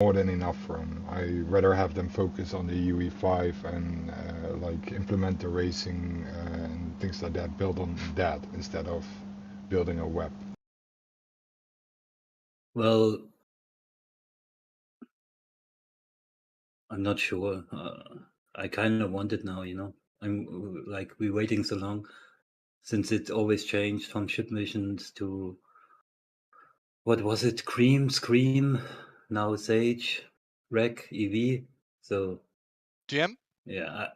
more than enough from. I rather have them focus on the UE5 and like implement the racing and things like that, build on that instead of building a web. Well, I'm not sure. I kind of want it now, you know. I'm like, we're waiting so long since it always changed from ship missions to what was it? Cream, Scream, now Sage, Rec, EV. So GM? yeah.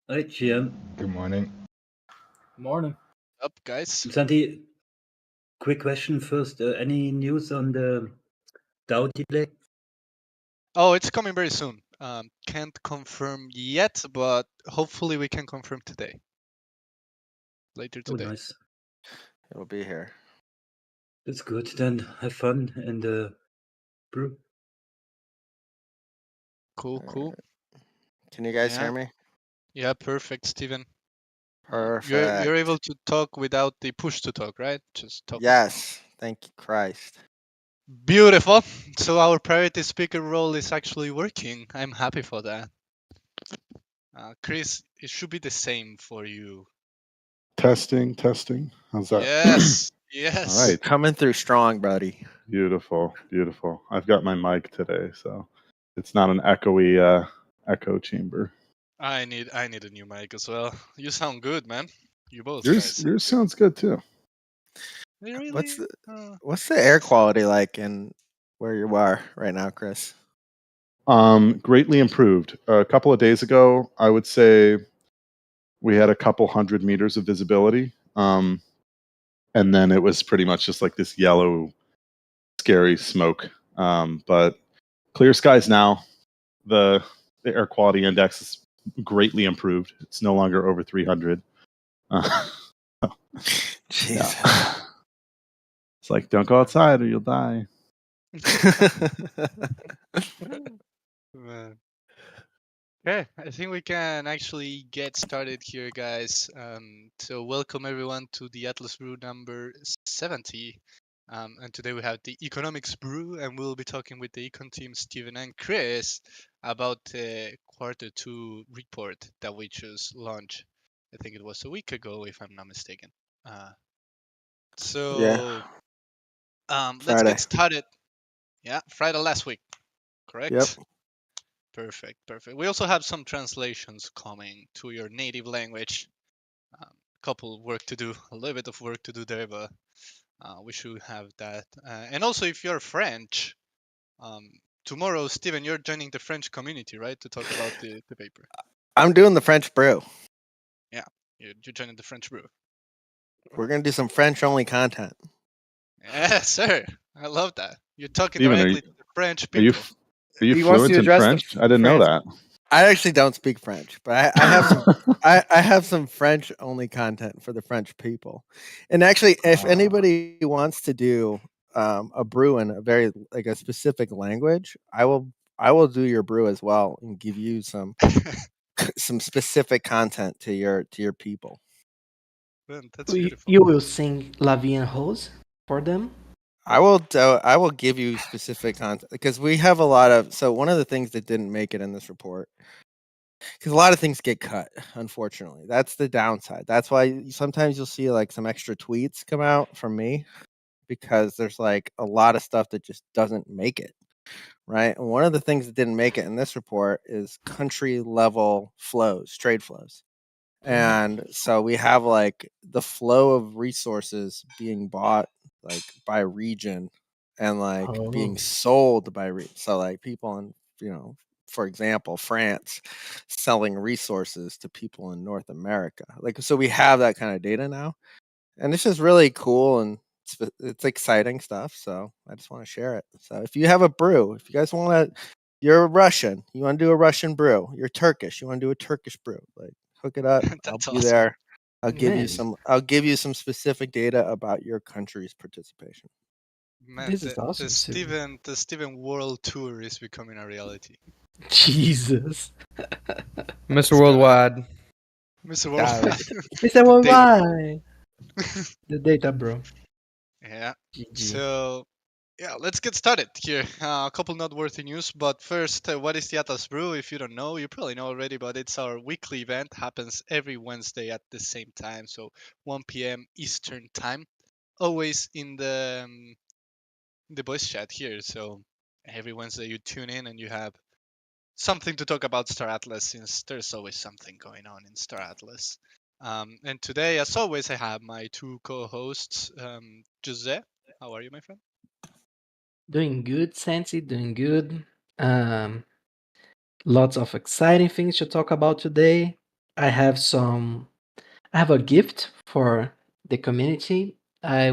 Hi, GM. Good morning. Morning. Up, guys. Santi, quick question first. Any news on the DAO delay? Oh, it's coming very soon. Can't confirm yet, but hopefully we can confirm today. Later Oh, today. nice. It'll be here. That's good. Then have fun in the brew. Cool, cool. Can you guys Yeah. hear me? Yeah, perfect, Steven. Perfect. You're able to talk without the push to talk, right? Just talk. Yes. Thank you, Christ. Beautiful. So our priority speaker role is actually working. I'm happy for that. Chris, it should be the same for you. Testing. How's that? Yes, yes. All right. Coming through strong, buddy. Beautiful. I've got my mic today, so it's not an echoey echo chamber. I need a new mic as well. You sound good, man. You both Yours guys. sounds good too. Really? What's the air quality like in where you are right now, Chris? Greatly improved. A couple of days ago, I would say we had a couple 100 meters of visibility. And then it was pretty much just like this yellow, scary smoke. But clear skies now. The air quality index is greatly improved. It's no longer over 300. Jesus. Yeah. It's like, don't go outside or you'll die. Man. Okay, I think we can actually get started here, guys. So welcome everyone to the Atlas Brew number 70. And today we have the Economics Brew, and we'll be talking with the Econ team, Steven and Chris, about the Q2 report that we just launched. I think it was a week ago, if I'm not mistaken. So let's Friday. get started. Yeah, Friday last week, correct? Yep. Perfect. We also have some translations coming to your native language. Couple work to do, a little bit of work to do there, but we should have that. And also, if you're French, tomorrow, Steven, you're joining the French community, right, to talk about the paper. I'm doing the French brew. Yeah, you're joining the French brew. We're gonna do some French only content. Yeah, sir. I love that. You're talking Steven, directly to the French Are you people. fluent in French? I didn't know that. I actually don't speak French, but I have some. I have some French only content for the French people. And actually, if anybody wants to do a brew in a very like a specific language, I will do your brew as well and give you some some specific content to your people. Man, that's beautiful. You will sing La Vie en Rose for them? I will give you specific content because we have a lot of. So one of the things that didn't make it in this report, because a lot of things get cut, unfortunately. That's the downside. That's why sometimes you'll see like some extra tweets come out from me because there's like a lot of stuff that just doesn't make it. Right. And one of the things that didn't make it in this report is country level flows, trade flows. And so we have like the flow of resources being bought like by region and like being sold by so like people in, for example, France selling resources to people in North America. Like, so we have that kind of data now, and this is really cool and it's exciting stuff. So I just want to share it. So if you have a brew, if you guys want to, you're Russian, you want to do a Russian brew. You're Turkish, you want to do a Turkish brew. Like, hook it up. I'll be there. I'll give you some. I'll give you some specific data about your country's participation. Man, This is awesome. The Steven World Tour is becoming a reality. Jesus. Mr. Worldwide. Mr. Worldwide. Mr. Worldwide. The data, bro. Yeah. GG. So Yeah, let's get started here. A couple noteworthy news, but first, what is the Atlas Brew? If you don't know, you probably know already, but it's our weekly event. Happens every Wednesday at the same time, so 1 p.m. Eastern time. Always in the voice chat here. So every Wednesday you tune in and you have something to talk about Star Atlas, since there's always something going on in Star Atlas. And today, as always, I have my two co-hosts. Jose, how are you, my friend? Doing good, Santi, doing good. Um, Lots of exciting things to talk about today. I have some I have a gift for the community. I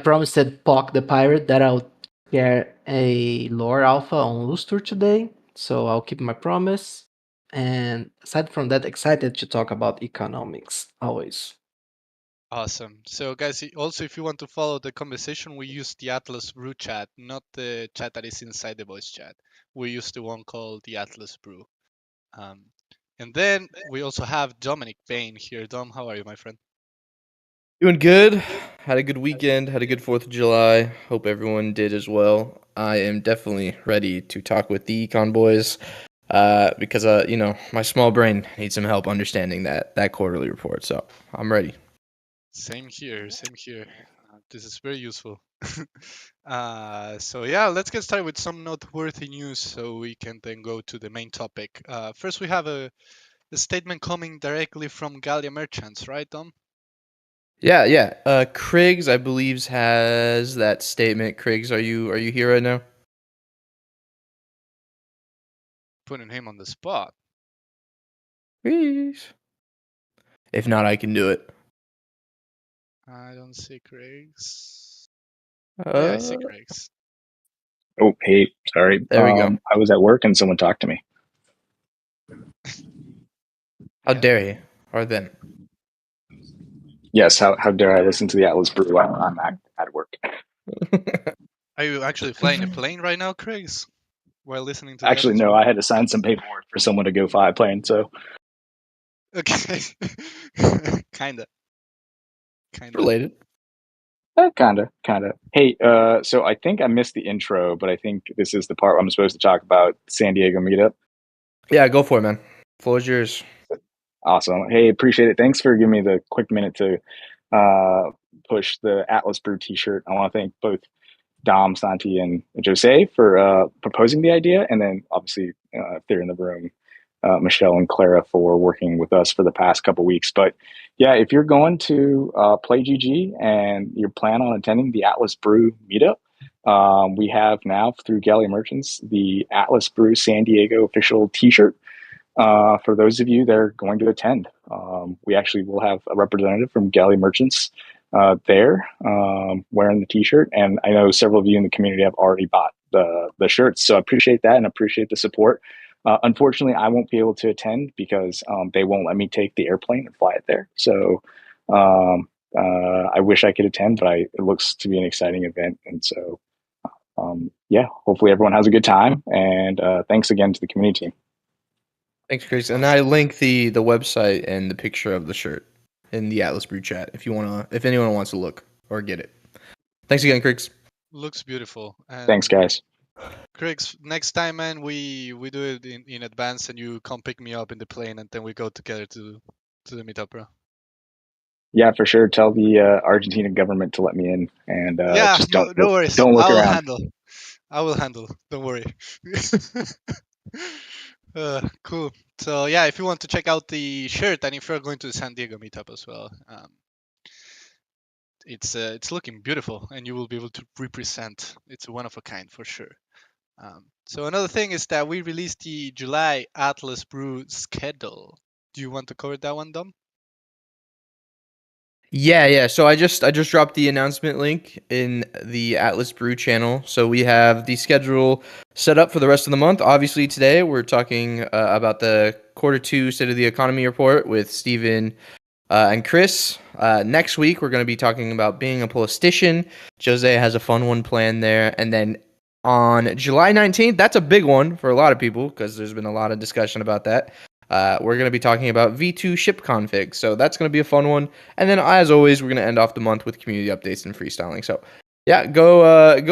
promised Pock the Pirate that I'll share a lore alpha on Lustre today, so I'll keep my promise. And aside from that, excited to talk about economics always. Awesome. So, guys, also, if you want to follow the conversation, we use the Atlas Brew chat, not the chat that is inside the voice chat. We use the one called the Atlas Brew. Um, and then we also have Dominic Bain here. Dom, how are you, my friend? Doing good. Had a good weekend. Had a good 4th of July. Hope everyone did as well. I am definitely ready to talk with the econ boys because, my small brain needs some help understanding that quarterly report. So I'm ready. Same here, same here. This is very useful. So yeah, let's get started with some noteworthy news so we can then go to the main topic. First, we have a statement coming directly from Gallia Merchants, right, Dom? Yeah. Kriggs, I believe, has that statement. Kriggs, are you here right now? Putting him on the spot. Kriggs. If not, I can do it. I don't see Craig's. Yeah, I see Craig's. Oh, hey, sorry. There we go. I was at work and someone talked to me. How Yeah. dare you? Or them. Yes, how dare I listen to the Atlas Brew while I'm at work? Are you actually flying a plane right now, Craig's? While listening to the Actually, Atlas no, Brew? I had to sign some paperwork for someone to go fly a plane, so. Okay. Kinda. Related. Kinda. Hey, so I think I missed the intro, but I think this is the part where I'm supposed to talk about San Diego meetup. Yeah, go for it, man. Floor is yours. Awesome. Hey, appreciate it. Thanks for giving me the quick minute to push the Atlas Brew t-shirt. I want to thank both Dom, Santi, and Jose for proposing the idea, and then obviously if they're in the room, Michelle and Clara for working with us for the past couple weeks. But yeah, if you're going to play GG and you plan on attending the Atlas Brew meetup, we have now through Gallia Merchants the Atlas Brew San Diego official T-shirt. For those of you that are going to attend, we actually will have a representative from Gallia Merchants there wearing the T-shirt, and I know several of you in the community have already bought the shirts, so I appreciate that and appreciate the support. Unfortunately, I won't be able to attend because they won't let me take the airplane and fly it there. So I wish I could attend, but it looks to be an exciting event, and so yeah, hopefully everyone has a good time, and thanks again to the community team. Thanks, Chris. And I link the website and the picture of the shirt in the Atlas Brew chat if anyone wants to look or get it. Thanks again, Chris. Looks beautiful. And Thanks, guys. Craigs, next time, man, we do it in advance, and you come pick me up in the plane, and then we go together to the meetup, bro. Yeah, for sure. Tell the Argentine government to let me in, and Yeah, just no worries. don't look around. I will handle. Don't worry. Cool. So yeah, if you want to check out the shirt, and if you're going to the San Diego meetup as well, it's looking beautiful, and you will be able to represent. It's one of a kind for sure. So another thing is that we released the July Atlas Brew schedule. Do you want to cover that one, Dom? Yeah. So I just dropped the announcement link in the Atlas Brew channel. So we have the schedule set up for the rest of the month. Obviously, today we're talking about the Q2 State of the Economy report with Steven and Chris. Next week, we're going to be talking about being a politician. Jose has a fun one planned there. And then on July 19th, that's a big one for a lot of people because there's been a lot of discussion about that. We're going to be talking about V2 ship config. So that's going to be a fun one. And then, as always, we're going to end off the month with community updates and freestyling. So Yeah, go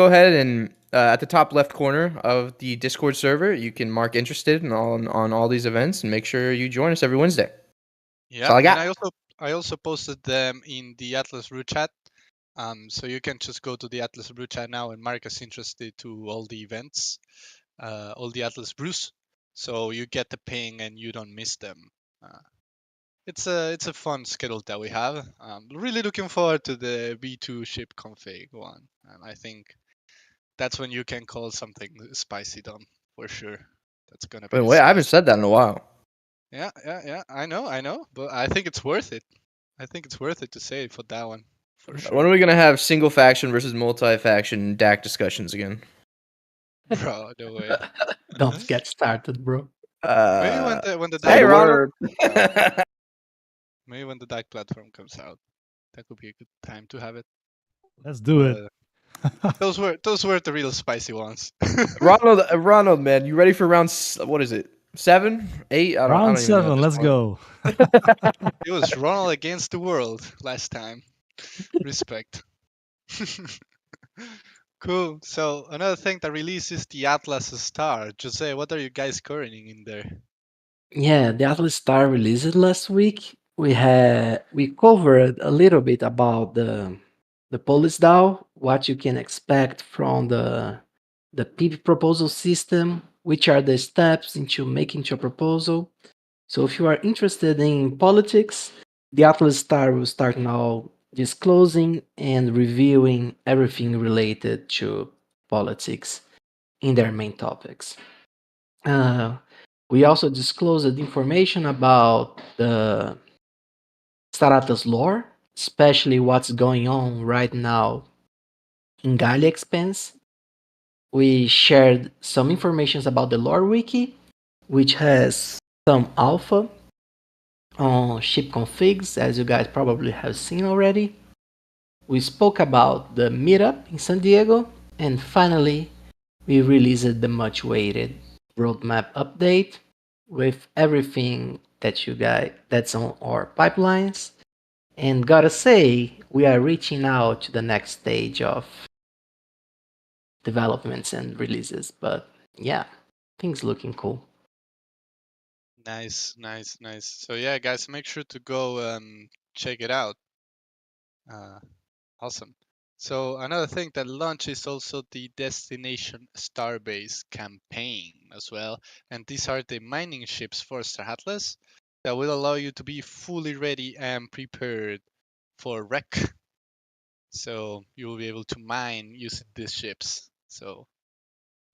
ahead and at the top left corner of the Discord server, you can mark interested on all these events and make sure you join us every Wednesday. That's all Yeah, I and got. I also posted them in the Atlas Brew chat. So you can just go to the Atlas Brew chat now and mark us interested to all the events, all the Atlas Brews. So you get the ping and you don't miss them. It's a fun schedule that we have. Really looking forward to the V2 ship config one. And I think that's when you can call something spicy done for sure. That's gonna be Wait, I haven't spicy. said that in a while. Yeah. I know, but I think it's worth it. I think it's worth it to say it for that one, for sure. When are we gonna have single faction versus multi faction DAC discussions again? Bro, no way. Don't get started, bro. Maybe when Uh, the Say DAC hey the Ronald. word. maybe when the DAC platform comes out, that could be a good time to have it. Let's do it. Those were the real spicy ones. Ronald, man, you ready for what is it? 7, 8? I Round don't even know at 7, this let's point. go. It was Ronald against the world last time. Respect. Cool. So another thing that releases the Atlas Star. Jose, what are you guys currently in there? Yeah, the Atlas Star released last week. We covered a little bit about the Police DAO, what you can expect from the PV proposal system, which are the steps into making your proposal. So if you are interested in politics, the Atlas Star will start now disclosing and reviewing everything related to politics in their main topics. Uh, we also disclosed information about the Staratas lore, especially what's going on right now in Galia Expanse. We shared some information about the lore wiki, which has some alpha on ship configs, as you guys probably have seen already. We spoke about the meetup in San Diego, and finally, we released the much awaited roadmap update with everything that you guys that's on our pipelines. And gotta say, we are reaching out to the next stage of developments and releases. But yeah, things looking cool. Nice. So yeah, guys, make sure to go check it out. Awesome. So another thing that launched is also the Destination Starbase campaign as well. And these are the mining ships for Star Atlas that will allow you to be fully ready and prepared for wreck. So you will be able to mine using these ships. So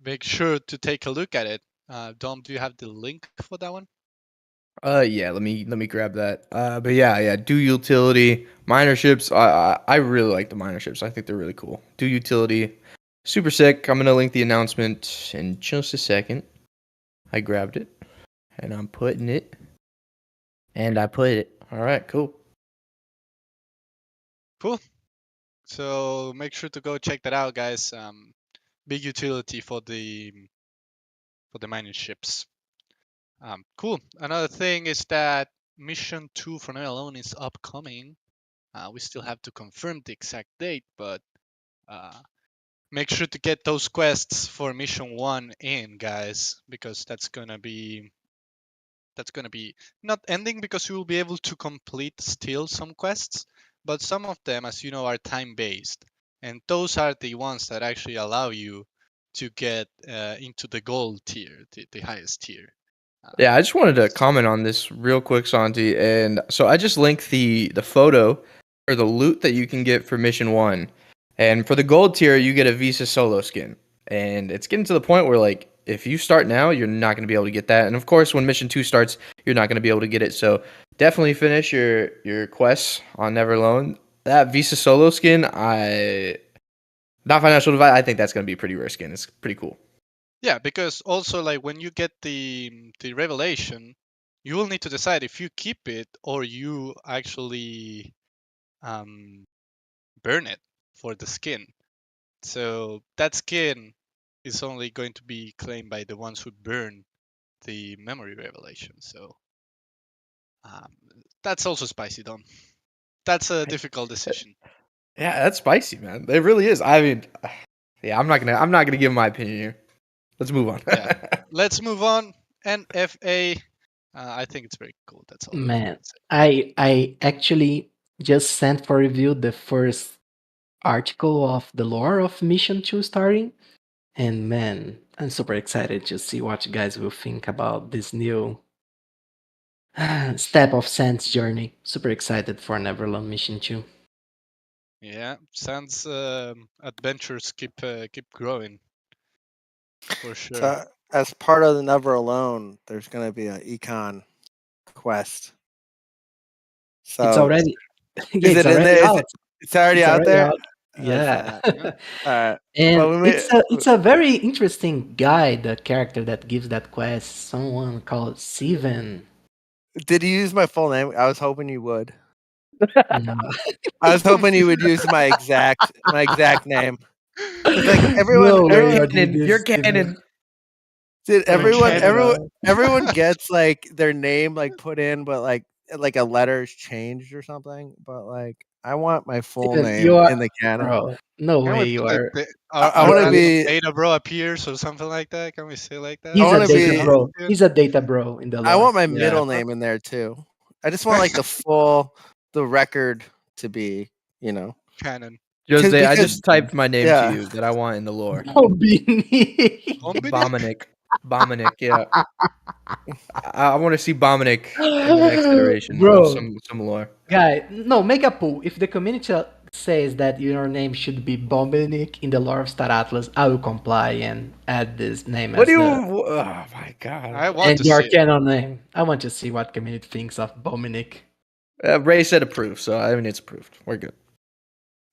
make sure to take a look at it. Dom, do you have the link for that one? Yeah, let me grab that. But yeah, do utility miner ships. I really like the miner ships. I think they're really cool. Do utility, super sick. I'm gonna link the announcement in just a second. I grabbed it and I'm putting it, and I put it. All right, cool. Cool. So make sure to go check that out, guys. Big utility for the mining ships. Cool. Another thing is that Mission 2 for now alone is upcoming. We still have to confirm the exact date, but make sure to get those quests for Mission 1 in, guys, because that's gonna be not ending because you will be able to complete still some quests, but some of them, as you know, are time based, and those are the ones that actually allow you to get into the gold tier, the highest tier. Yeah, I just wanted to So comment on this real quick, Santi. And so I just linked the photo or the loot that you can get for Mission 1. And for the gold tier, you get a Visa solo skin. And it's getting to the point where like if you start now, you're not going to be able to get that. And of course, when Mission 2 starts, you're not going to be able to get it. So definitely finish your quests on Never Alone. That Visa solo skin, I not financial advice, I think that's going to be a pretty rare skin. It's pretty cool. yeah, because also like when you get the revelation, you will need to decide if you keep it or you actually um, burn it for the skin. So that skin is only going to be claimed by the ones who burn the memory revelation. So um, that's also spicy, Dom. That's a difficult decision. Yeah, that's spicy, man. It really is. I mean, yeah, I'm not gonna give my opinion here. Let's move on. Yeah. Let's move on. NFA. I think it's very cool. That's all. Man, I actually just sent for review the first article of the lore of Mission 2 starting. And man, I'm super excited to see what you guys will think about this new step of Sand's journey. Super excited for Neverland Mission 2. Yeah, Sans adventures keep growing for sure. So as part of the Never Alone, there's going to be an econ quest. So It's already yeah, is it's it in already there? out. It's already It's out already there. out. Yeah. All right. And Well, we it's a very interesting guy, the character that gives that quest, someone called Steven. did you use my full name? I was hoping you would. No. I was hoping you would use my exact name. It's like No everyone, way everyone, you're doing You're this, Steven. canon. did I'm in everyone, Canada. everyone gets like their name like put in, but like a letter's changed or something. But like, I want my full Steven, you name are in the canon. bro. No Can way we you put are. I You want to are. be. data bro appears or something like that? Can we say like that? I He's a want to data be. bro. He's a data bro in the I lore. want my Yeah. middle name in there too. I just want like the record to be, Canon. Jose, I because just typed my name to yeah. you that I want in the lore. Bobini. Bombinik? Bominic, yeah. I want to see Bominic in the next iteration of Bro, some lore. guy, no, make a poll. If the community says that your name should be Bombinik in the lore of Star Atlas, I will comply and add this name What as do you? the Oh my god! I want and to your see it. canon name. I want to see what community thinks of Bombinik. Ray said approved, so I mean it's approved. We're good.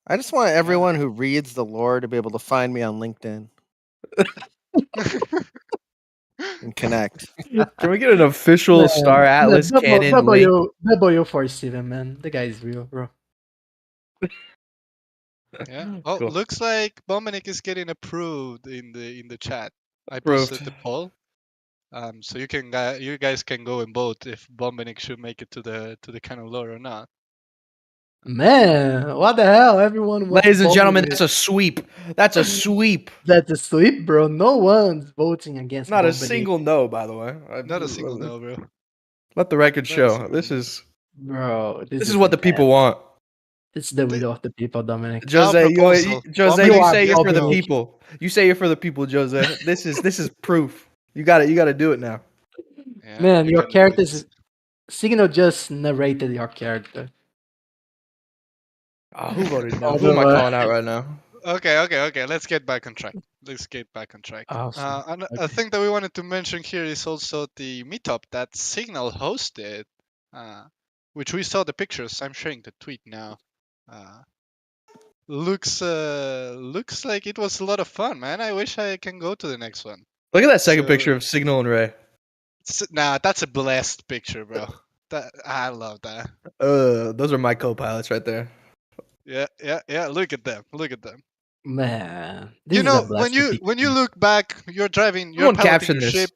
I just want everyone who reads the lore to be able to find me on LinkedIn and connect. Can we get an official Star Atlas canon link? W for Steven, man. The guy is real, bro. Yeah. Oh, Cool. looks like Bombinik is getting approved in the chat. I Approved. posted the poll. So you guys can go and vote if Bombinik should make it to the canon lore or not. Man, what the hell? Everyone wants Ladies and gentlemen, Bombinik. that's a sweep. That's a sweep. That's a sweep, bro. No one's voting against Not a Bombinik. single no, by the way. Not a single no, bro. Let the record Not a show. single This no. is Bro, this is what the people want. It's the will of the people, Dominic. Jose, proposal. Jose, You you are say you're for the Bombinik. people. You say you're for the people, Jose. This is proof. You got it. You got to do it now. Yeah, Man, we your can do character it. is Signal just narrated your character. Oh, who voted no? Oh, Who am I no, calling out right now? Okay. Let's get back on track. Awesome. And a Okay. thing that we wanted to mention here is also the meetup that Signal hosted, which we saw the pictures. I'm sharing the tweet now. Looks like it was a lot of fun, man. I wish I can go to the next one. Look at that second So- picture of Signal and Ray. Nah, that's a blessed picture, bro. I love that. Those are my co-pilots right there. Yeah. Look at them. Man, this You is know, a blast. when you look back, you're driving, you're Someone piloting caption your this. ship.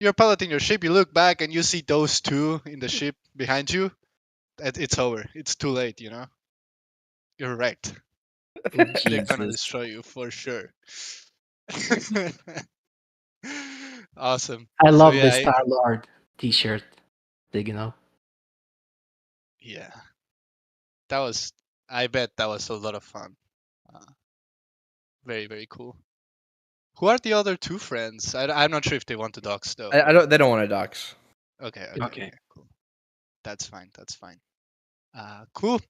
You're piloting your ship. You look back and you see those two in the ship behind you. It's over. It's too late. You know. You're wrecked. They're gonna Jesus. destroy you for sure. Awesome. I So, love yeah, the Star Lord T-shirt. Signal. Yeah. That was. I bet that was a lot of fun. Very very cool. Who are the other two friends? I'm not sure if they want to dox though. I don't. They don't want to dox. Okay. Okay. Cool. That's fine. Cool.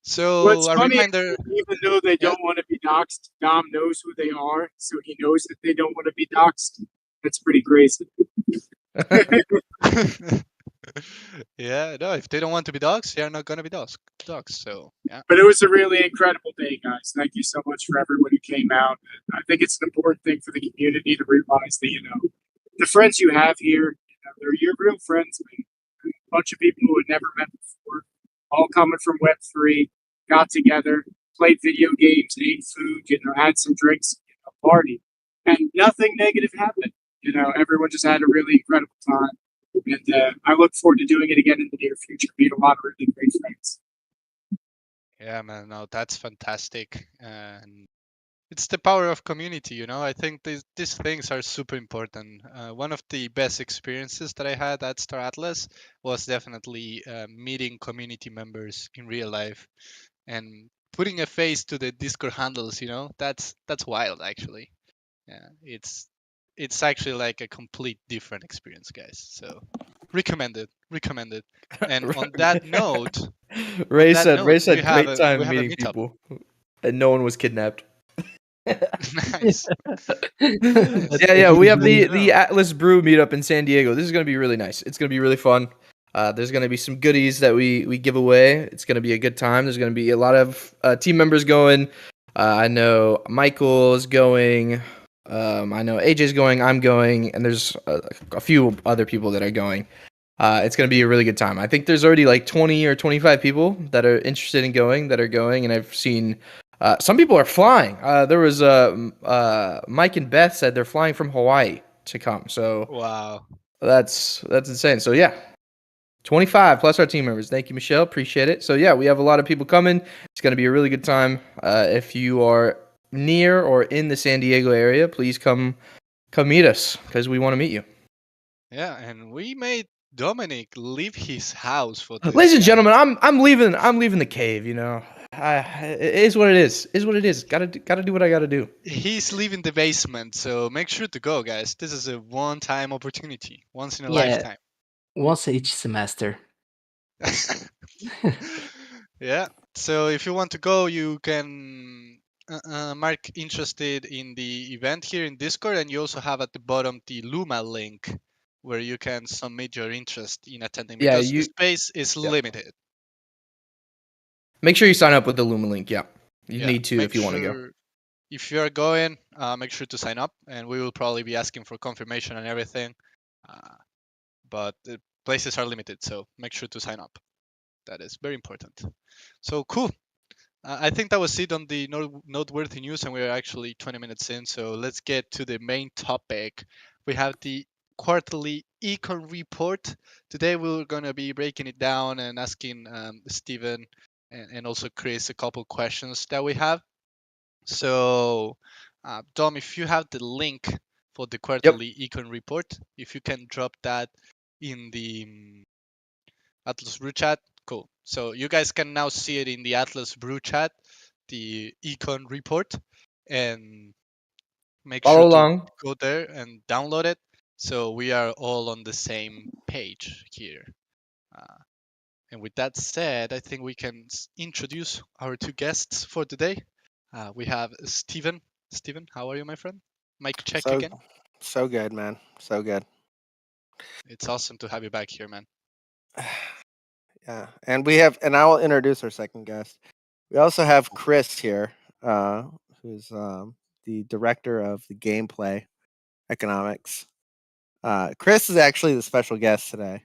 So What's a funny, reminder. even though they don't want to be doxxed, Dom knows who they are, so he knows that they don't want to be doxxed. That's pretty crazy. Yeah, no, if they don't want to be dogs, they are not gonna be dogs. So yeah. But it was a really incredible day, guys. Thank you so much for everyone who came out. I think it's an important thing for the community to realize that, the friends you have here, they're your real friends, man. A bunch of people who had never met before, all coming from Web3, got together, played video games, ate food, had some drinks, party. And nothing negative happened. Everyone just had a really incredible time. And I look forward to doing it again in the near future. Meet a lot of really great friends. Yeah, man. No, that's fantastic. And it's the power of community, you know. I think these things are super important. One of the best experiences that I had at Star Atlas was definitely meeting community members in real life and putting a face to the Discord handles. You know, that's wild, actually. Yeah, it's actually like a complete different experience, guys. So recommend it. And Ray on that note, said great we time have a meeting meetup. people, and no one was kidnapped. Nice, That's nice. Yeah. We have amazing. the Atlas Brew meetup in San Diego. This is gonna be really nice. It's gonna be really fun. There's gonna be some goodies that we give away. It's gonna be a good time. There's gonna be a lot of team members going. I know Michael is going. I know AJ's going. I'm going, and there's a few other people that are going. It's going to be a really good time. I think there's already like 20 or 25 people that are interested in going that are going, and I've seen some people are flying. There was Mike and Beth said they're flying from Hawaii to come. So Wow. that's insane. So yeah, 25 plus our team members. Thank you, Michelle. Appreciate it. So yeah, we have a lot of people coming. It's going to be a really good time. If you are near or in the San Diego area, please come meet us because we want to meet you. Yeah, and we made Dominic leave his house for this. Ladies and guy. gentlemen, I'm leaving the cave. You know, it is what it is. Is what it is. Gotta do what I gotta do. He's leaving the basement, so make sure to go, guys. This is a one-time opportunity, once in a Yeah, lifetime. once each semester. Yeah. So if you want to go, you can mark interested in the event here in Discord, and you also have at the bottom the Luma link where you can submit your interest in attending Yeah, because the space is yeah. limited. Make sure you sign up with the Luma link. Yeah, you Yeah, need to if you want to go. If you are going, make sure to sign up, and we will probably be asking for confirmation and everything. But the places are limited, so make sure to sign up. That is very important. So cool. I think that was it on the noteworthy news, and we're actually 20 minutes in. So let's get to the main topic. We have the quarterly econ report. Today we're going to be breaking it down and asking Steven and also Chris a couple questions that we have. So, Dom, if you have the link for the quarterly econ report, if you can drop that in the Atlas Brew chat, cool. So you guys can now see it in the Atlas Brew chat, the econ report, and make Follow sure to along. go there and download it. So we are all on the same page here. And with that said, I think we can introduce our two guests for today. We have Steven. Steven, how are you, my friend? Mic check again. So good, man. So good. It's awesome to have you back here, man. Yeah, and I will introduce our second guest. We also have Chris here, who's the director of the gameplay economics. Chris is actually the special guest today.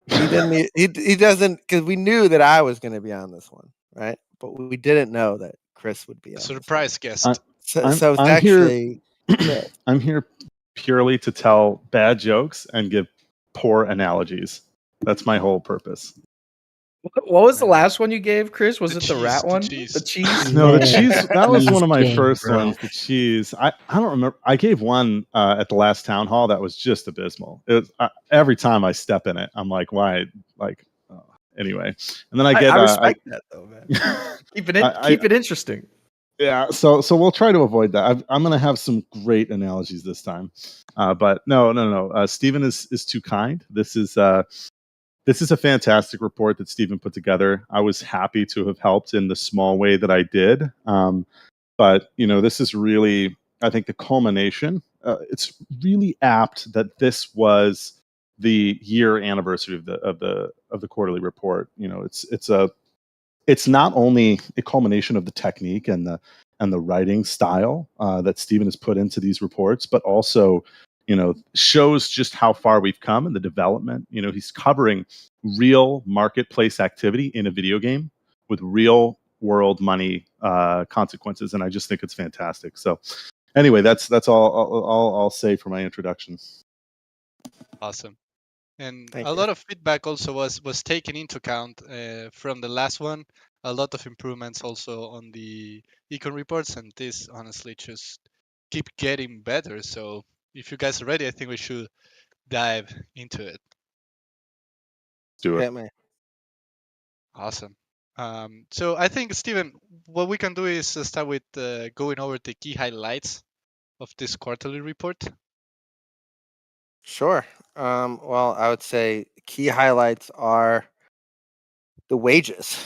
He didn't. He doesn't because we knew that I was going to be on this one, right? But we didn't know that Chris would be A on. surprise guest. So it's I'm actually here. I'm here purely to tell bad jokes and give poor analogies. That's my whole purpose. What was the last one you gave, Chris? Was it the rat one? cheese. The cheese? No, the Yeah, cheese. That was one of my cheese king, first bro. ones. The cheese. I don't remember. I gave one at the last town hall that was just abysmal. It was, every time I step in it, I'm like, why? Like, anyway. And then I get. I respect that though, man. Keep it interesting. Yeah, so we'll try to avoid that. I'm going to have some great analogies this time, but no. Stephen is too kind. This is a fantastic report that Stephen put together. I was happy to have helped in the small way that I did, but this is really, I think, the culmination. It's really apt that this was the year anniversary of the quarterly report. It's not only a culmination of the technique and the writing style that Stephen has put into these reports, but also, shows just how far we've come in the development. He's covering real marketplace activity in a video game with real world money consequences, and I just think it's fantastic. So, anyway, that's all I'll say for my introduction. Awesome. And Thank a you. lot of feedback also was taken into account from the last one. a lot of improvements also on the econ reports, and this honestly just keep getting better. So if you guys are ready, I think we should dive into it. Do it. Hit me. Awesome. So I think, Steven, what we can do is start with going over the key highlights of this quarterly report. Sure. Well, I would say key highlights are the wages,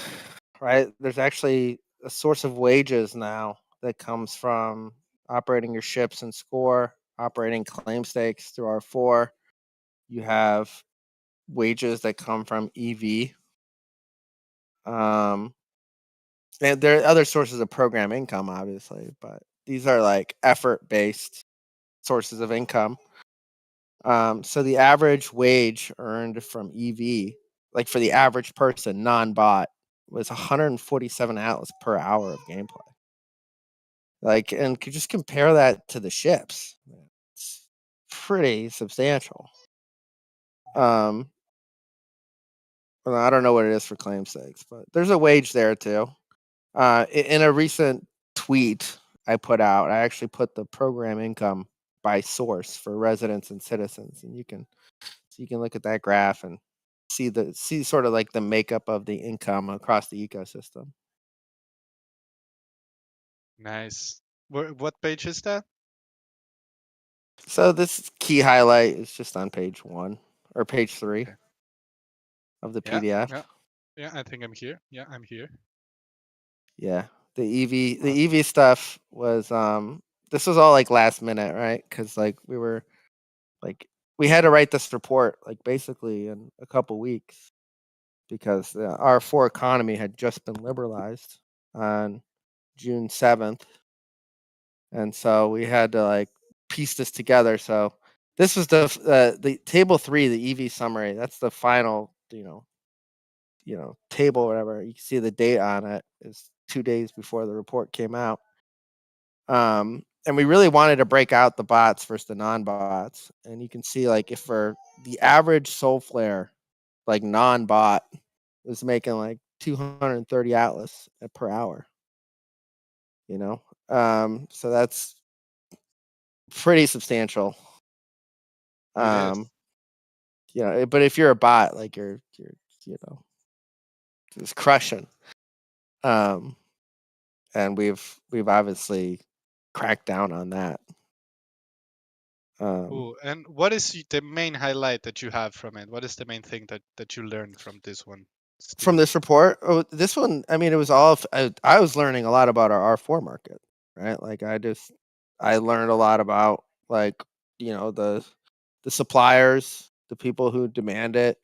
right? There's actually a source of wages now that comes from operating your ships and score, operating claim stakes through R4. You have wages that come from EV. And there are other sources of program income, obviously, but these are like effort based sources of income. So the average wage earned from EV, like for the average person, non-bot, was 147 Atlas per hour of gameplay. Like, and could just compare that to the ships. It's pretty substantial. Well, I don't know what it is for claim stakes, but there's a wage there too. In a recent tweet I put out, I actually put the program income by source for residents and citizens, and you can look at that graph and see sort of like the makeup of the income across the ecosystem. Nice. What page is that? So this key highlight is just on page 1 or page 3 Okay. of the Yeah, PDF. yeah, I think I'm here. Yeah, I'm here. Yeah, the EV stuff was this was all like last minute, right? Because like we had to write this report like basically in a couple weeks because the R4 economy had just been liberalized on June 7th, and so we had to like piece this together. So this was the table 3, the EV summary. That's the final, table or whatever. You can see the date on it is 2 days before the report came out. And we really wanted to break out the bots versus the non-bots. And you can see like if for the average soul flare, like non-bot, was making like 230 Atlas per hour. So that's pretty substantial. It is. But if you're a bot, like you're just crushing. And we've obviously cracked down on that. Ooh, and what is the main highlight that you have from it? What is the main thing that you learned from this one, From Steven? this report, this one, I mean, it was all. I was learning a lot about our R4 market, right? Like I learned a lot about like the suppliers, the people who demand it.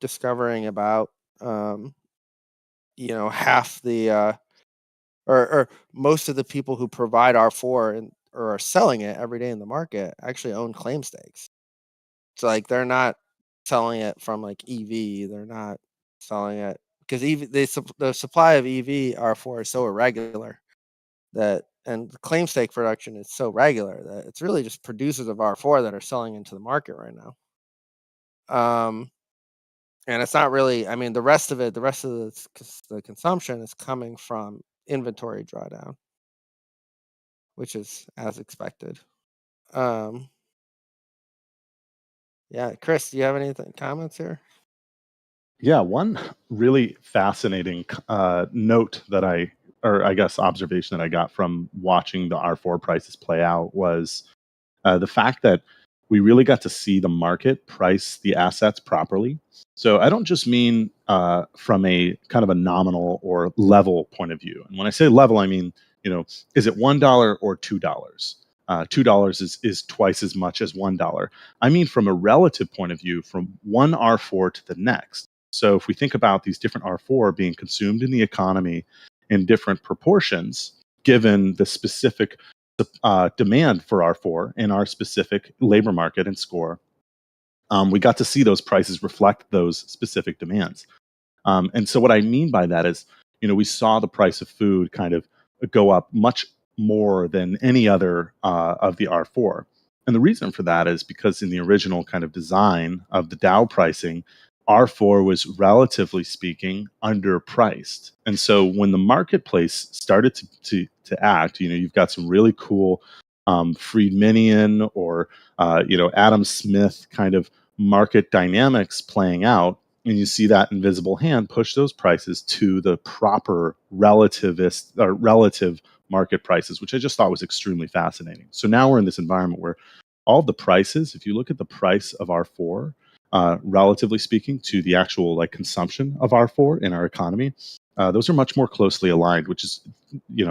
Discovering about half the or most of the people who provide R4 and or are selling it every day in the market actually own claim stakes. So like they're not selling it from like EV. They're not selling it because the supply of EV R4 is so irregular and the claim stake production is so regular that it's really just producers of R4 that are selling into the market right now. And it's not really. I mean, the rest of the consumption is coming from inventory drawdown, which is as expected. Yeah, Chris, do you have anything comments here? Yeah, one really fascinating note that I guess observation that I got from watching the R4 prices play out was the fact that we really got to see the market price the assets properly. So I don't just mean from a kind of a nominal or level point of view. And when I say level, I mean, is it $1 or $2? $2 is twice as much as $1. I mean, from a relative point of view, from one R4 to the next. So if we think about these different R4 being consumed in the economy in different proportions, given the specific demand for R4 in our specific labor market and score, we got to see those prices reflect those specific demands. And so what I mean by that is, we saw the price of food kind of go up much more than any other of the R4. And the reason for that is because in the original kind of design of the DAO pricing, R4 was, relatively speaking, underpriced. And so when the marketplace started to act, you've got some really cool Friedmanian or Adam Smith kind of market dynamics playing out, and you see that invisible hand push those prices to the proper relativist or relative market prices, which I just thought was extremely fascinating. So now we're in this environment where all the prices, if you look at the price of R4, relatively speaking, to the actual like consumption of R4 in our economy, those are much more closely aligned, which is,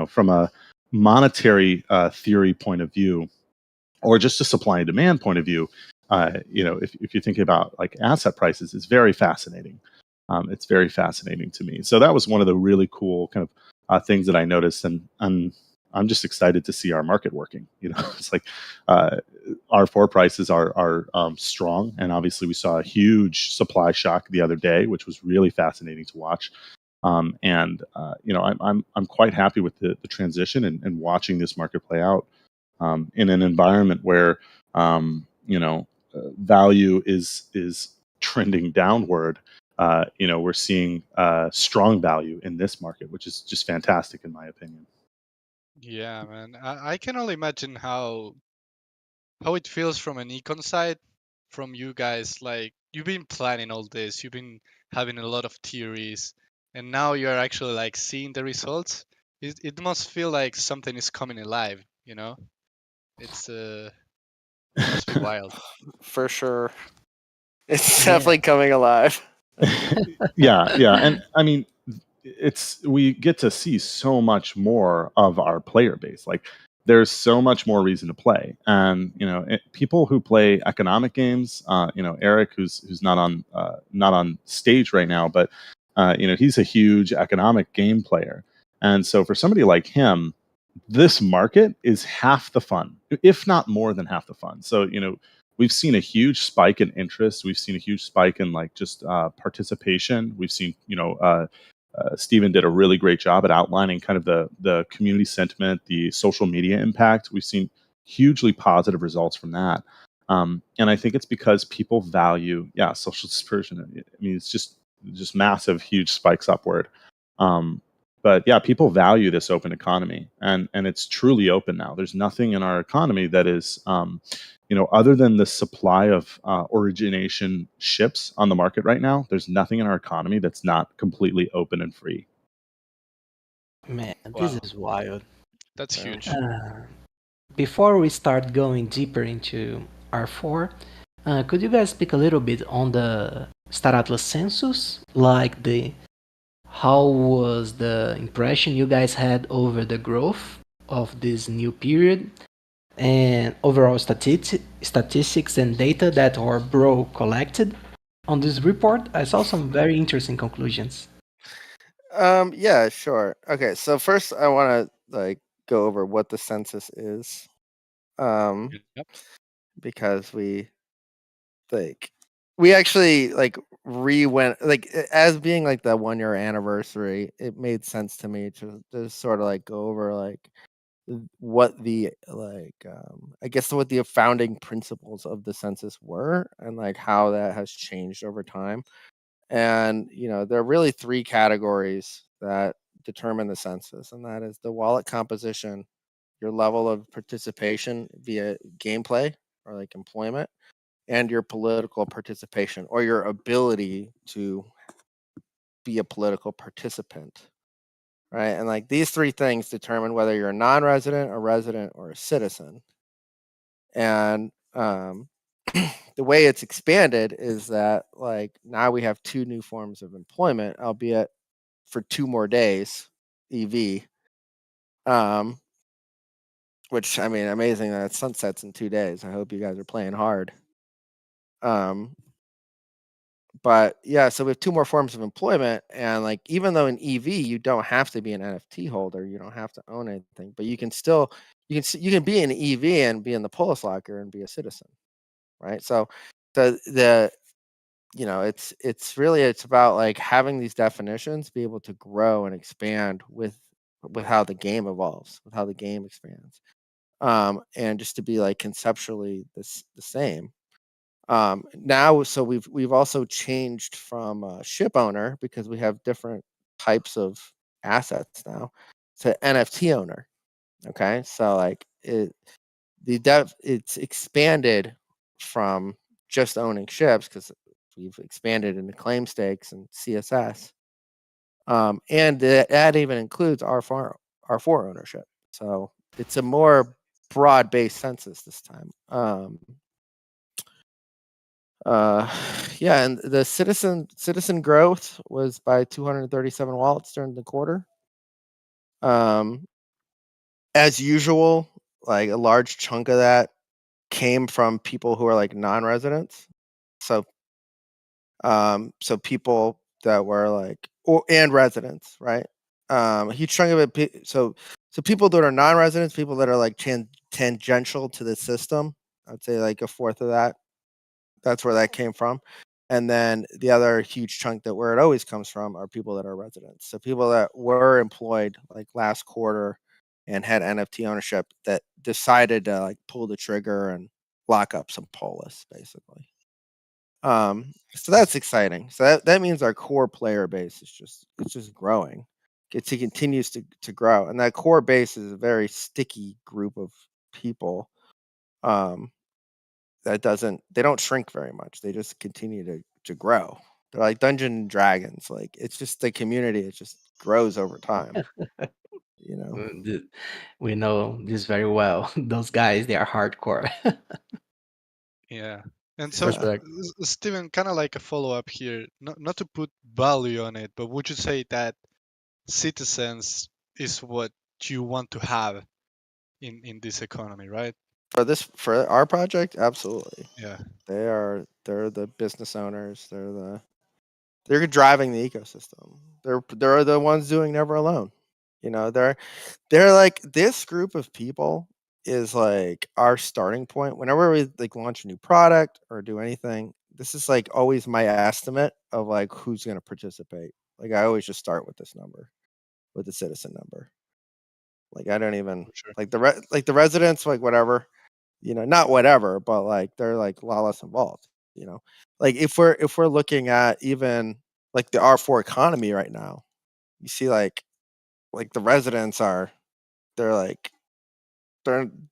from a monetary theory point of view, or just a supply and demand point of view, if you're thinking about like asset prices, it's very fascinating. It's very fascinating to me. So that was one of the really cool kind of things that I noticed, and I'm just excited to see our market working. It's like R4 prices are strong, and obviously we saw a huge supply shock the other day, which was really fascinating to watch. I'm quite happy with the transition and watching this market play out in an environment where value is trending downward. We're seeing strong value in this market, which is just fantastic in my opinion. Yeah, man. I can only imagine how it feels from an econ side, from you guys. Like, you've been planning all this, you've been having a lot of theories, and now you're actually like seeing the results. It must feel like something is coming alive, you know? It's it must be wild. For sure. It's Yeah. definitely coming alive. Yeah, and I mean, we get to see so much more of our player base. Like, there's so much more reason to play, and people who play economic games. Eric, who's not on stage right now, but he's a huge economic game player, and so for somebody like him, this market is half the fun, if not more than half the fun. So we've seen a huge spike in interest. We've seen a huge spike in like just participation. We've seen Stephen did a really great job at outlining kind of the community sentiment, the social media impact. We've seen hugely positive results from that. And I think it's because people value, social dispersion. I mean, it's just massive, huge spikes upward. But yeah, people value this open economy, and it's truly open now. There's nothing in our economy that is, other than the supply of origination ships on the market right now. There's nothing in our economy that's not completely open and free. Man, this Wow, is wild. that's Yeah. huge. Before we start going deeper into R4, could you guys speak a little bit on the Star Atlas census? Like how was the impression you guys had over the growth of this new period and overall statistics and data that our bro collected on this report? I saw some very interesting conclusions. Yeah, sure. Okay, so first I want to like go over what the census is. Yep. Because we actually like re-went like as being like the 1 year anniversary, it made sense to me to sort of like go over like what the I guess what the founding principles of the census were and like how that has changed over time. And there are really three categories that determine the census, and that is the wallet composition, your level of participation via gameplay or like employment, and your political participation or your ability to be a political participant. Right. And like these three things determine whether you're a non resident, a resident, or a citizen. And the way it's expanded is that like now we have two new forms of employment, albeit for 2 more days, EV. Which I mean, amazing that it sunsets in 2 days. I hope you guys are playing hard. But yeah, so we have two more forms of employment, and like even though in EV you don't have to be an NFT holder, you don't have to own anything, but you can still you can be an EV and be in the Polis locker and be a citizen, right? So the it's about like having these definitions be able to grow and expand with how the game evolves, with how the game expands, and just to be like conceptually the same. Now, so we've also changed from ship owner, because we have different types of assets now, to NFT owner. Okay, so like it's expanded from just owning ships, because we've expanded into claim stakes and CSS, and that even includes R4 ownership. So it's a more broad-based census this time. Yeah, and the citizen growth was by 237 wallets during the quarter. As usual, like a large chunk of that came from people who are like non-residents. So so people that were like, and residents, right? A huge chunk of it. So people that are non-residents, people that are like tangential to the system, I'd say like a fourth of that. That's where that came from. And then the other huge chunk that where it always comes from are people that are residents. So people that were employed like last quarter and had NFT ownership that decided to like pull the trigger and lock up some polis, basically. So that's exciting. So that means our core player base is just growing. It continues to grow, and that core base is a very sticky group of people. They don't shrink very much. They just continue to grow. They're like Dungeon and Dragons. Like it's just the community. It just grows over time. You know. We know this very well. Those guys, they are hardcore. Yeah. And so, Respect. Steven, kind of like a follow up here, not to put value on it, but would you say that citizens is what you want to have in this economy, right? For our project, absolutely. Yeah. They're the business owners. They're driving the ecosystem. They're the ones doing Never Alone. You know, they're like, this group of people is like our starting point. Whenever we like launch a new product or do anything, this is like always my estimate of like who's going to participate. Like I always just start with this number, with the citizen number. Like I don't even For sure. like the residents, like whatever, you know, not whatever, but like they're like a lot less involved. You know, like if we're looking at even like the R4 economy right now, you see like the residents are, they're like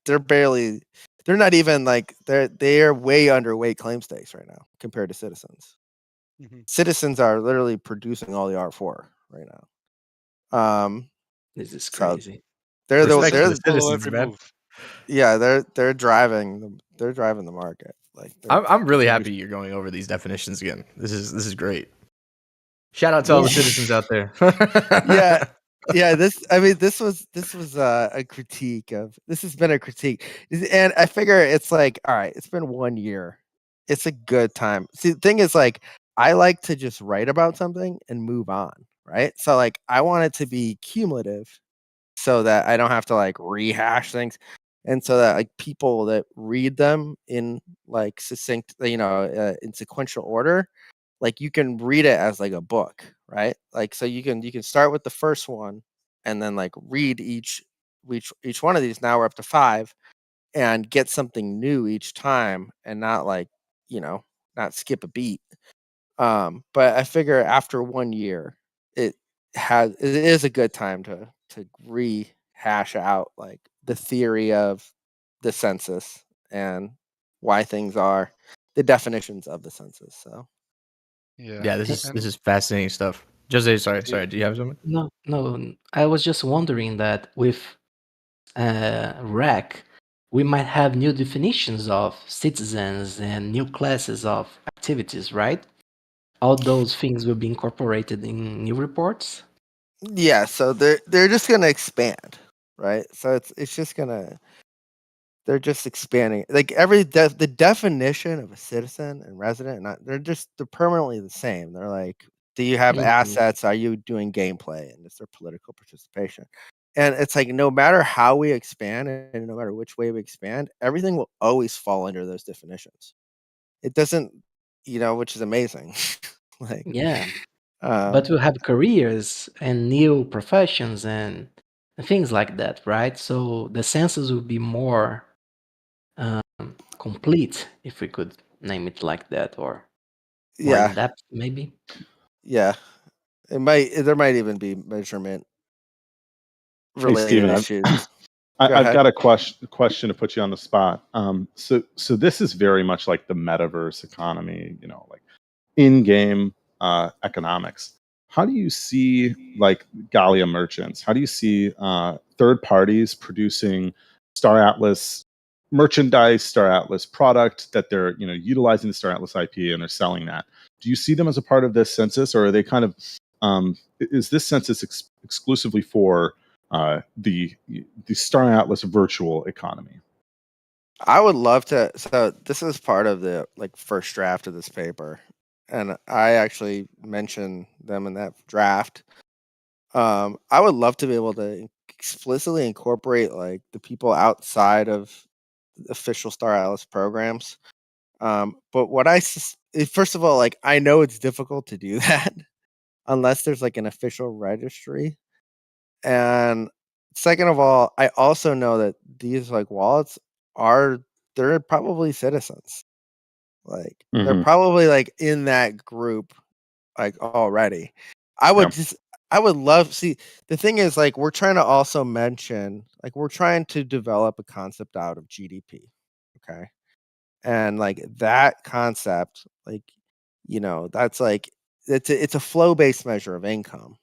they're barely, they're not even like, they're way underweight claim stakes right now compared to citizens. Hmm. Citizens are literally producing all the R4 right now. This is So crazy. Respect to Citizens the follow citizens, every man. move. yeah, they're driving the market. Like I'm really they're happy you're going over these definitions again. This is great. Shout out to all the Yeah. citizens out there. yeah. Yeah, this was a critique of, this has been a critique, and I figure it's like, all right, it's been 1 year, it's a good time. See, the thing is, like, I like to just write about something and move on, right? So like I want it to be cumulative so that I don't have to like rehash things, and so that like people that read them in like succinct, in sequential order, like you can read it as like a book, right? Like so you can start with the first one and then like read each one of these. Now we're up to 5, and get something new each time, and not like, you know, not skip a beat. But I figure after 1 year, it it is a good time to rehash out like the theory of the census and why things are, the definitions of the census. So Yeah. Yeah, Eh, this And is fascinating stuff. Jose, the, sorry. Do you have something? No, no. I was just wondering that with REC, we might have new definitions of citizens and new classes of activities, right? All those things will be incorporated in new reports. yeah, so they're just gonna expand, right? So it's just gonna, they're just expanding. Like the definition of a citizen and resident, not, they're permanently the same. They're like, do you have Mhm. assets? Are you doing gameplay? And is there political participation? And it's like, no matter how we expand and no matter which way we expand, everything will always fall under those definitions. It doesn't, which is amazing. Like, Yeah, but um, we'll have careers and new professions and things like that, right? So the census will be more complete, if we could name it like that, or more Yeah, in depth, maybe. yeah. There might even be measurement Hey, related Steven, issues. Go I've ahead. got a question to put you on the spot. So this is very much like the metaverse economy, like in-game economics. How do you see like Galia merchants? How do you see third parties producing Star Atlas merchandise, Star Atlas product that they're utilizing the Star Atlas IP and they're selling that? Do you see them as a part of this census, or are they kind of is this census exclusively for the Star Atlas virtual economy? I would love to. So this is part of the first draft of this paper, and I actually mentioned them in that draft. I would love to be able to explicitly incorporate the people outside of official Star Atlas programs. But what first of all, I know it's difficult to do that unless there's an official registry. And second of all, I also know that these wallets they're probably citizens. They're Mhm. probably in that group already. I would Yeah. I would love see the thing is we're trying to also mention we're trying to develop a concept out of GDP. Okay. And that concept, that's it's a flow-based measure of income,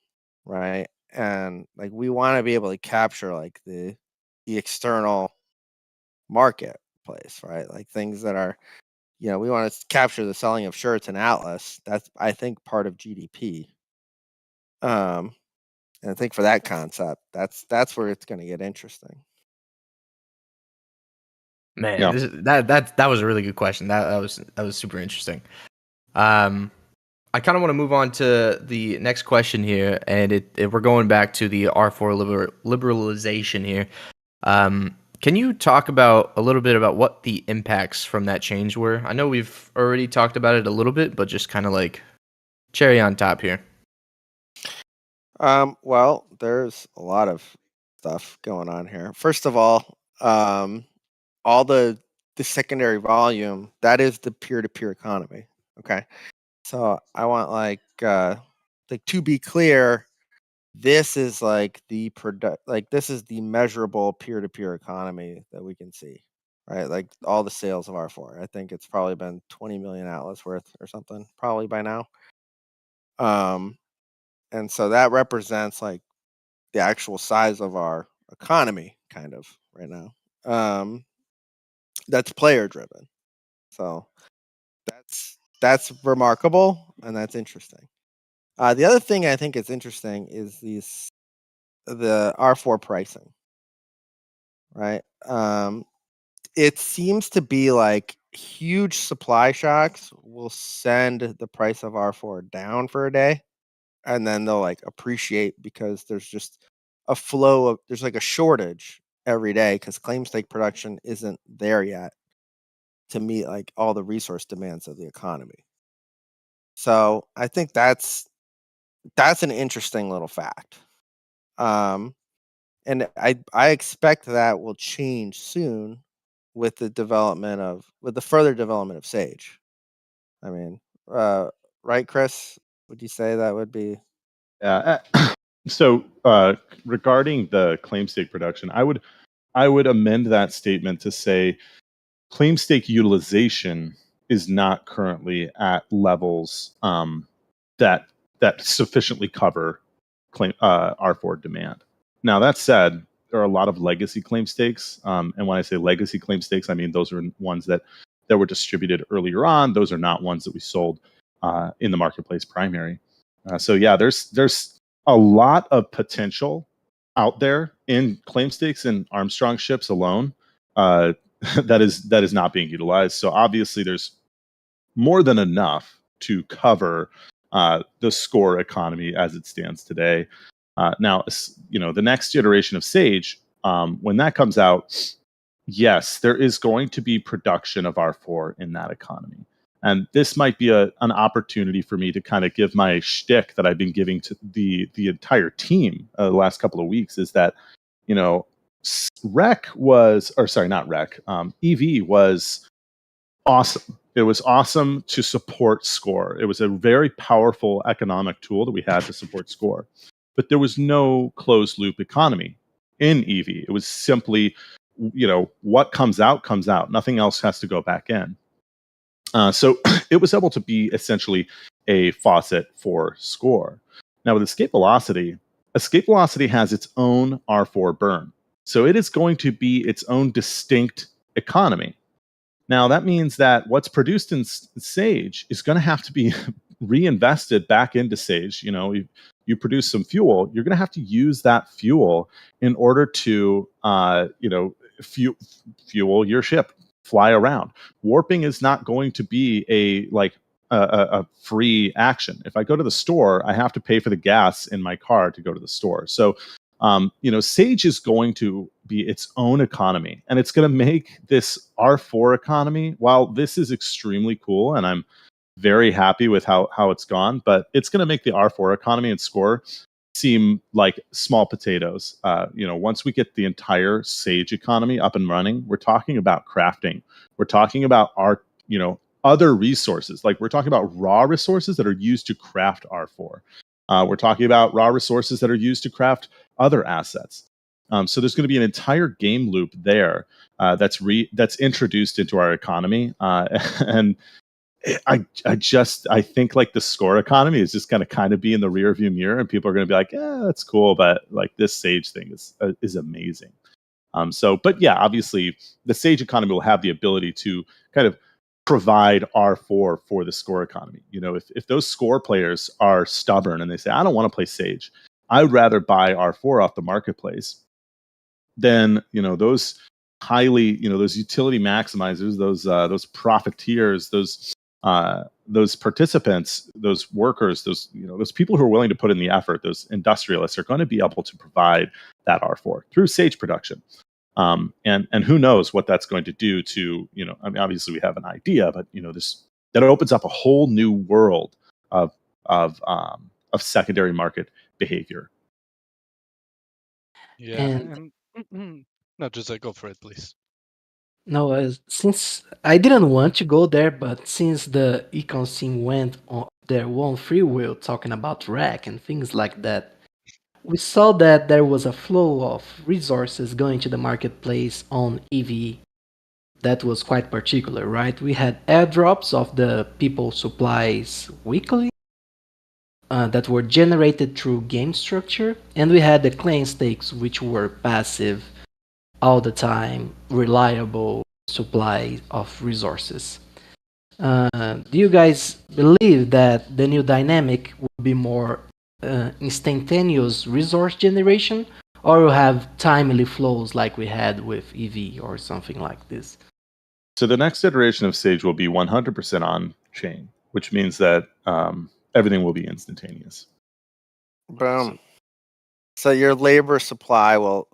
right? And we want to be able to capture the external marketplace, right? Things that are we want to capture the selling of shirts in Atlas. That's I think part of GDP. And I think for that concept, that's where it's going to get interesting. Man, Yeah. that was a really good question. That was super interesting. I kind of want to move on to the next question here, and we're going back to the R4 liberalization here. Can you talk a little bit about what the impacts from that change were? I know we've already talked about it a little bit, but just kind of cherry on top here. Well, there's a lot of stuff going on here. First of all the secondary volume, that is the peer-to-peer economy. Okay. So I want to be clear, this is this is the measurable peer-to-peer economy that we can see, right? All the sales of R4. I think it's probably been 20 million Atlas worth or something, probably by now. And so that represents the actual size of our economy, kind of right now. That's player driven. So that's remarkable and that's interesting. The other thing I think is interesting is the R4 pricing, right? It seems to be huge supply shocks will send the price of R4 down for a day, and then they'll appreciate because there's just a flow of there's a shortage every day because claim stake production isn't there yet to meet all the resource demands of the economy. So I think that's an interesting little fact. And I expect that will change soon with the further development of Sage. I mean, right, Chris? Would you say that would be? Yeah. So regarding the claim stake production, I would amend that statement to say claim stake utilization is not currently at levels that sufficiently cover R4 demand. Now that said, there are a lot of legacy claim stakes, and when I say legacy claim stakes, I mean those are ones that were distributed earlier on. Those are not ones that we sold in the marketplace primary. So yeah, there's a lot of potential out there in claim stakes and Armstrong ships alone that is not being utilized. So obviously, there's more than enough to cover the score economy as it stands today. Now, the next iteration of Sage, when that comes out, yes, there is going to be production of R4 in that economy. And this might be an opportunity for me to kind of give my shtick that I've been giving to the entire team the last couple of weeks, is that, EV was awesome. It was awesome to support score. It was a very powerful economic tool that we had to support score. But there was no closed loop economy in EV. It was simply, what comes out comes out. Nothing else has to go back in. So it was able to be essentially a faucet for score. Now with escape velocity has its own R4 burn. So it is going to be its own distinct economy. Now that means that what's produced in Sage is going to have to be reinvested back into Sage. You produce some fuel, you're going to have to use that fuel in order to, fuel your ship, fly around. Warping is not going to be a free action. If I go to the store, I have to pay for the gas in my car to go to the store. So Sage is going to be its own economy, and it's going to make this R4 economy, while this is extremely cool, and I'm very happy with how it's gone, but it's going to make the R4 economy and score seem like small potatoes. Once we get the entire Sage economy up and running, we're talking about crafting. We're talking about our, other resources. Like we're talking about raw resources that are used to craft R4. We're talking about raw resources that are used to craft other assets. So there's going to be an entire game loop there that's introduced into our economy, and I think like the score economy is just going to kind of be in the rear view mirror, and people are going to be like, "Yeah, that's cool," but like this Sage thing is amazing. But yeah, obviously the Sage economy will have the ability to kind of provide R4 for the score economy. If those score players are stubborn and they say, I don't want to play Sage, I would rather buy R4 off the marketplace, then those highly, those utility maximizers, those profiteers, those participants, those workers, those people who are willing to put in the effort, those industrialists are going to be able to provide that R4 through Sage production. And who knows what that's going to do to, obviously we have an idea, but that opens up a whole new world of secondary market behavior. Yeah, And and no, just go for it, please. no, since I didn't want to go there, but since the econ team went on their own free will talking about rack and things like that, we saw that there was a flow of resources going to the marketplace on EV that was quite particular, right? We had airdrops of the people supplies weekly that were generated through game structure, and we had the claim stakes, which were passive, all the time, reliable supply of resources. Do you guys believe that the new dynamic will be more instantaneous resource generation, or will have timely flows like we had with EV or something like this? So the next iteration of Sage will be 100% on chain, which means that everything will be instantaneous. Boom. So your labor supply will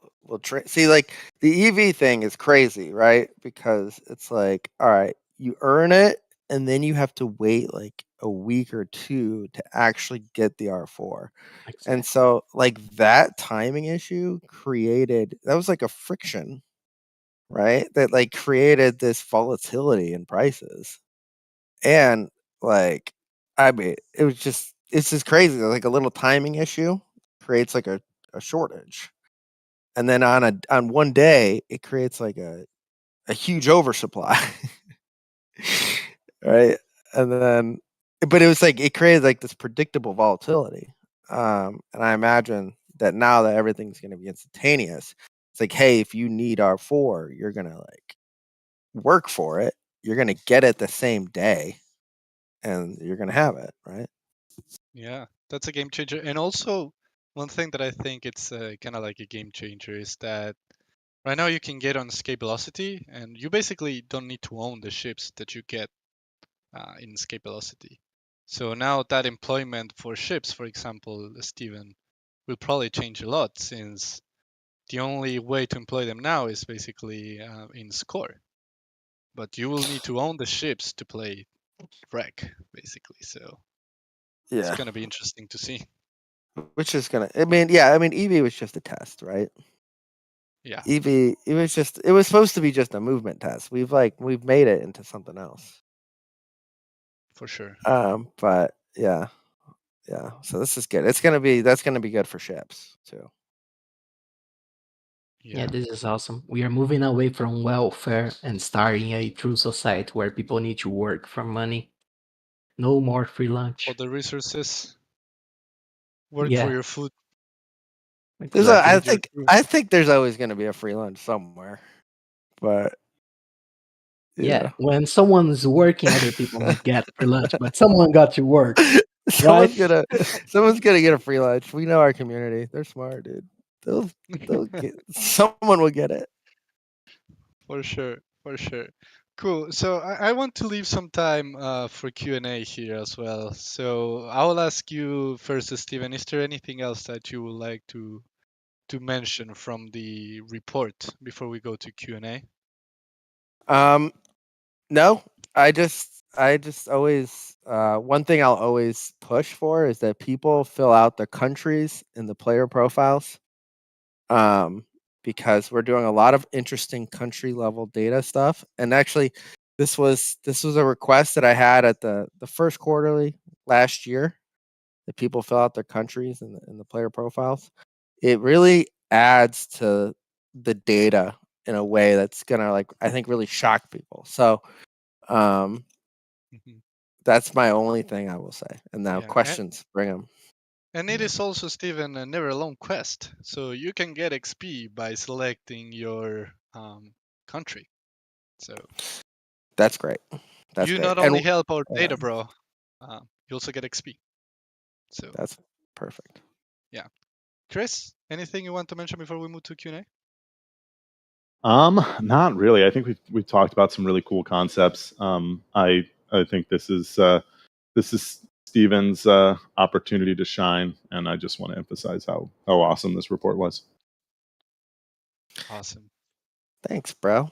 see, like the EV thing is crazy, right? Because it's like, all right, you earn it, and then you have to wait like a week or two to actually get the R4. And so like that timing issue that was like a friction, right? That like created this volatility in prices. And like, I mean, it's just crazy. Like a little timing issue creates like a shortage. And then on one day it creates like a huge oversupply. Right? And then but it was like it created like this predictable volatility. And I imagine that now that everything's gonna be instantaneous, it's like, hey, if you need R4, you're gonna like work for it, you're gonna get it the same day, and you're gonna have it, right? Yeah, that's a game changer. And also, one thing that I think it's kind of like a game changer is that right now you can get on escape velocity, and you basically don't need to own the ships that you get in escape velocity. So now that employment for ships, for example, Steven, will probably change a lot, since the only way to employ them now is basically in score. But you will need to own the ships to play wreck, basically. So it's Yeah. gonna be interesting to see. Which is gonna EV was just a test, right? Yeah. EV it was supposed to be just a movement test. We've made it into something else. for sure. But yeah. So this is good. That's gonna be good for ships too. Yeah, this is awesome. We are moving away from welfare and starting a true society where people need to work for money. No more free For lunch. the resources, work for Yeah, your food. exactly. Feed your crew. I think there's always gonna be a free lunch somewhere, but Yeah, when someone's working, other people might get free lunch, but someone got to work, right? someone's gonna get a free lunch. We know our community; they're smart, dude. They'll get someone will get it. For sure, for sure. Cool. So I want to leave some time for Q&A here as well. So I will ask you first, Steven, is there anything else that you would like to mention from the report before we go to Q&A? No, I just always one thing I'll always push for is that people fill out the countries in the player profiles. Because we're doing a lot of interesting country level data stuff. And actually, this was a request that I had at the first quarterly last year, that people fill out their countries in the player profiles. It really adds to the data in a way that's gonna, like, I think, really shock people. So Mhm. that's my only thing I will say. And now Yeah, questions, bring them. and it is also, Steven, a never alone quest. So you can get XP by selecting your country. So That's great. That's you great. not And only help our yeah, data, bro, you also get XP. So that's perfect. yeah. Chris, anything you want to mention before we move to Q&A? Not really. I think we've talked about some really cool concepts. I think this is Steven's opportunity to shine, and I just want to emphasize how awesome this report was. Awesome. Thanks, bro.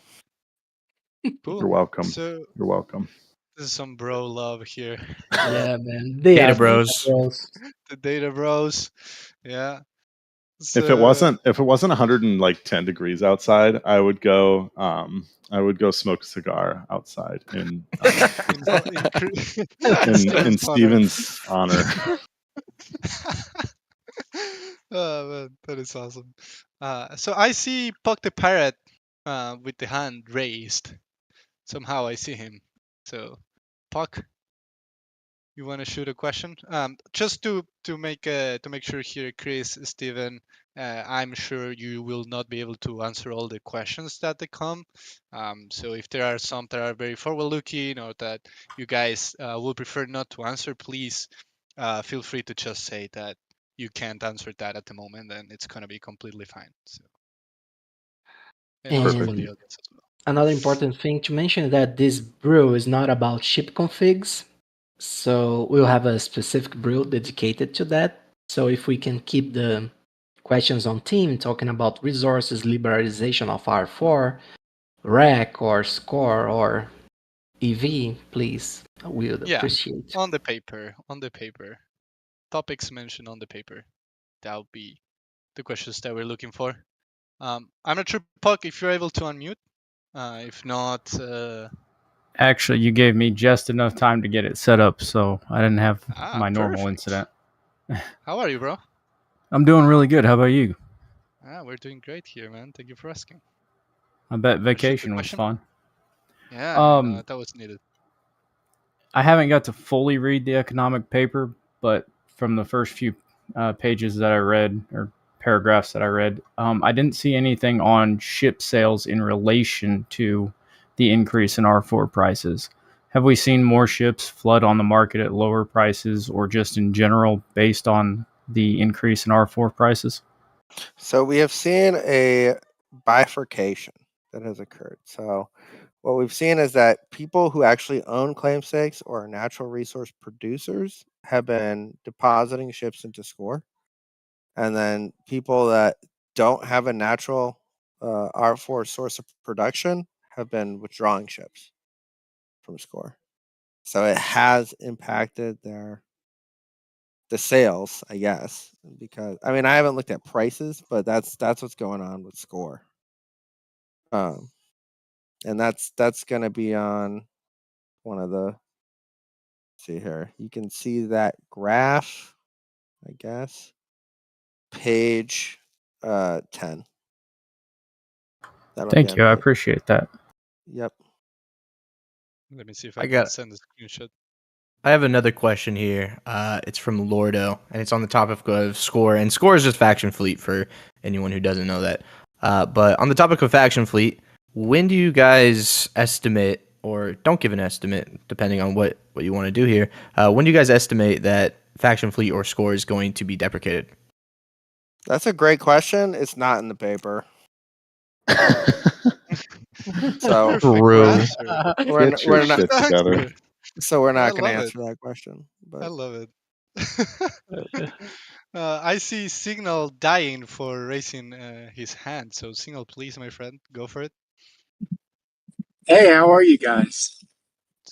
Cool. You're welcome. So You're welcome. this is some bro love here. Yeah, man. They Data are data bros. bros. The data bros. Yeah. If it So wasn't 110 degrees outside, I would go smoke a cigar outside in Steven's honor. Steven's honor. Oh man, that is awesome. So I see Puck the Pirate with the hand raised. Somehow I see him. So Puck, you want to shoot a question? Just to make sure here, Chris, Steven, I'm sure you will not be able to answer all the questions that they come. So if there are some that are very forward-looking or that you guys would prefer not to answer, please feel free to just say that you can't answer that at the moment, and it's gonna be completely fine. So, and also for the And audience as well. another important thing to mention is that this brew is not about ship configs. So we'll have a specific brew dedicated to that. So if we can keep the questions on theme, talking about resources, liberalization of R4, REC or score or EV, please, we would Yeah, appreciate. on the paper, topics mentioned on the paper. That would be the questions that we're looking for. I'm not sure, Puck, if you're able to unmute. If not, Actually, you gave me just enough time to get it set up, so I didn't have my normal perfect. incident. How are you, bro? I'm doing really good. How about you? We're doing great here, man. Thank you for asking. I bet Shoot the vacation was question. fun. Yeah, no, that was needed. I haven't got to fully read the economic paper, but from the first few pages that I read, or paragraphs that I read, I didn't see anything on ship sales in relation to the increase in R4 prices. Have we seen more ships flood on the market at lower prices, or just in general based on the increase in R4 prices? So we have seen a bifurcation that has occurred. So what we've seen is that people who actually own claim stakes or are natural resource producers have been depositing ships into score. And then people that don't have a natural R4 source of production have been withdrawing ships from score. So it has impacted the sales, I guess, because I mean I haven't looked at prices, but that's what's going on with score. And that's going to be on one of the see here. You can see that graph, I guess. Page 10. That'll be Thank on you. I page. appreciate that. Yep. Let me see if I I can got- send a screenshot. I have another question here. It's from Lordo, and it's on the topic of score. And score is just faction fleet for anyone who doesn't know that. But on the topic of faction fleet, when do you guys estimate, or don't give an estimate, depending on what you want to do here, when do you guys estimate that faction fleet or score is going to be deprecated? That's a great question. It's not in the paper. So Perfect True. answer. we're, Get your we're not shit together. Answer. so we're I not going to love it. answer that question. I But love it. I see Signal dying for raising his hand. So Signal, please, my friend, go for it. Hey, how are you guys?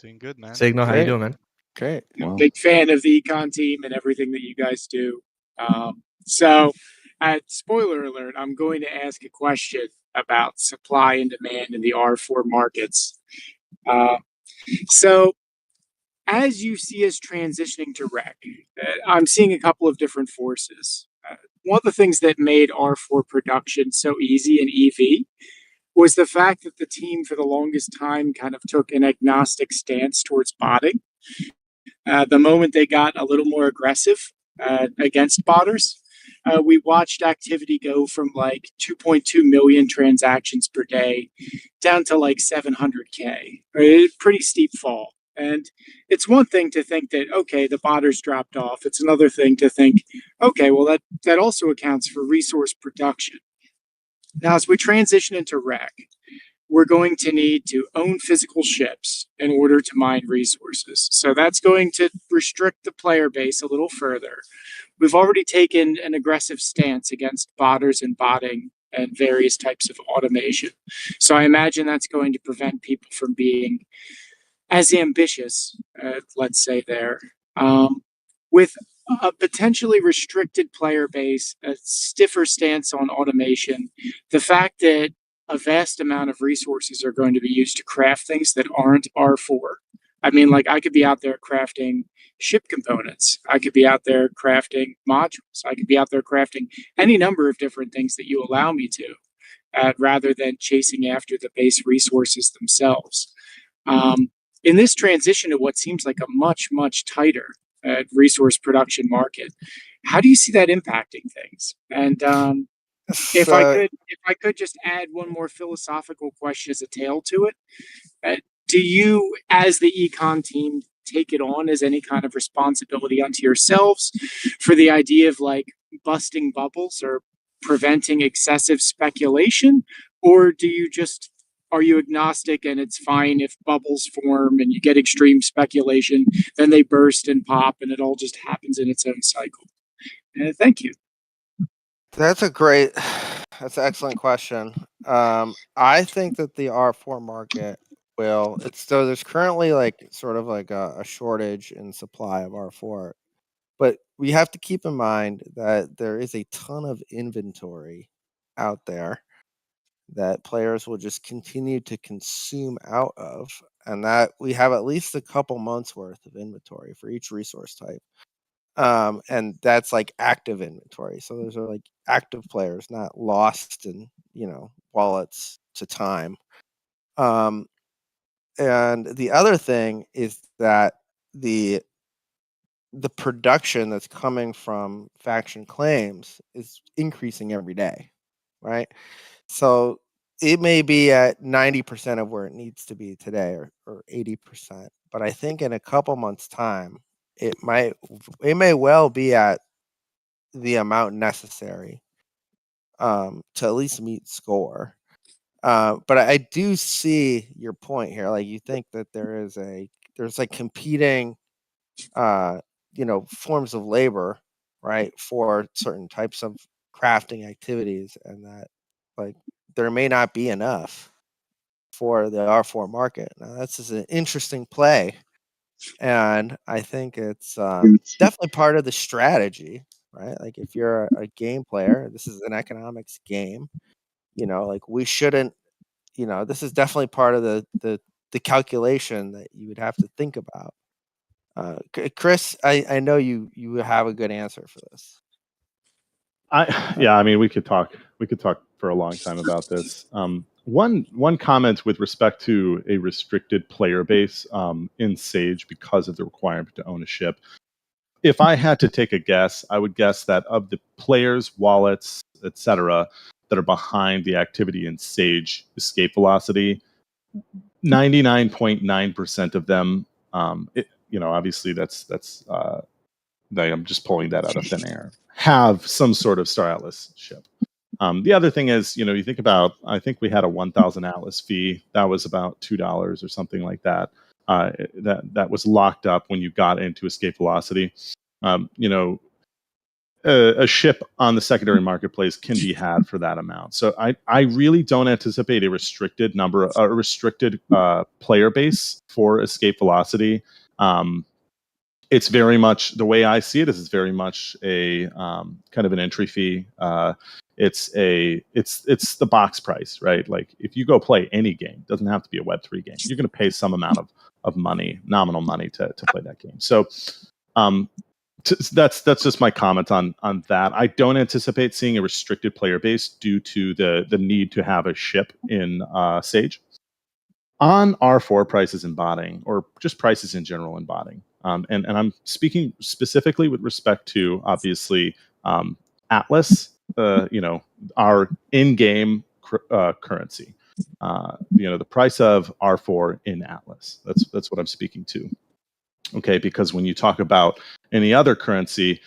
Doing good, man. Signal, how you great, doing, man? great. I'm a Wow. big fan of the econ team and everything that you guys do. So, spoiler alert, I'm going to ask a question about supply and demand in the R4 markets. Uh, so, as you see us transitioning to rec, I'm seeing a couple of different forces. One of the things that made R4 production so easy in EV was the fact that the team for the longest time kind of took an agnostic stance towards botting. The moment they got a little more aggressive against botters, we watched activity go from like 2.2 million transactions per day down to like 700K. A pretty steep fall. And it's one thing to think that, okay, the botters dropped off. It's another thing to think, okay, well, that also accounts for resource production. Now, as we transition into rec, we're going to need to own physical ships in order to mine resources. So that's going to restrict the player base a little further. We've already taken an aggressive stance against botters and botting and various types of automation. So I imagine that's going to prevent people from being as ambitious, let's say there. With a potentially restricted player base, a stiffer stance on automation, the fact that a vast amount of resources are going to be used to craft things that aren't R4. I mean, like, I could be out there crafting ship components. I could be out there crafting modules. I could be out there crafting any number of different things that you allow me to, rather than chasing after the base resources themselves. In this transition to what seems like a much, much tighter resource production market, how do you see that impacting things? And if So I could just add one more philosophical question as a tail to it, do you, as the econ team, take it on as any kind of responsibility unto yourselves for the idea of like busting bubbles or preventing excessive speculation, or do you just are you agnostic and it's fine if bubbles form and you get extreme speculation, then they burst and pop and it all just happens in its own cycle? Thank you. that's an excellent question. I think that the R4 market there's currently like sort of like a shortage in supply of R4, but we have to keep in mind that there is a ton of inventory out there that players will just continue to consume out of, and that we have at least a couple months worth of inventory for each resource type. And that's like active inventory. So those are like active players, not lost in, wallets to time. Um, and the other thing is that the production that's coming from faction claims is increasing every day, right? So it may be at 90% of where it needs to be today, or 80%. But I think in a couple months' time, it may well be at the amount necessary to at least meet score. But I do see your point here. Like, you think that there's like competing forms of labor, right, for certain types of crafting activities, and that like there may not be enough for the R4 market. Now that's just an interesting play, and I think it's definitely part of the strategy, right? Like, if you're a game player, this is an economics game. Like, we shouldn't. This is definitely part of the calculation that you would have to think about. Chris, I know you have a good answer for this. I mean, we could talk for a long time about this. One comment with respect to a restricted player base in Sage because of the requirement to own a ship. If I had to take a guess, I would guess that of the players, wallets, etc., that are behind the activity in Sage escape velocity, 99.9% of them, obviously that's I'm just pulling that out of thin air, have some sort of Star Atlas ship. The other thing is, you think about, I think we had a 1,000 Atlas fee. That was about $2 or something like that. That was locked up when you got into escape velocity. A ship on the secondary marketplace can be had for that amount. So I really don't anticipate a restricted player base for escape velocity. It's very much, the way I see it is, it's very much a kind of an entry fee. It's the box price, right? Like if you go play any game, it doesn't have to be a Web3 game, you're going to pay some amount of money, nominal money to play that game. So that's just my comment on that. I don't anticipate seeing a restricted player base due to the need to have a ship in Sage. On R4 prices in botting, or just prices in general in botting, and I'm speaking specifically with respect to, obviously, Atlas, our in-game currency. The price of R4 in Atlas. That's what I'm speaking to. Okay, because when you talk about any other currency,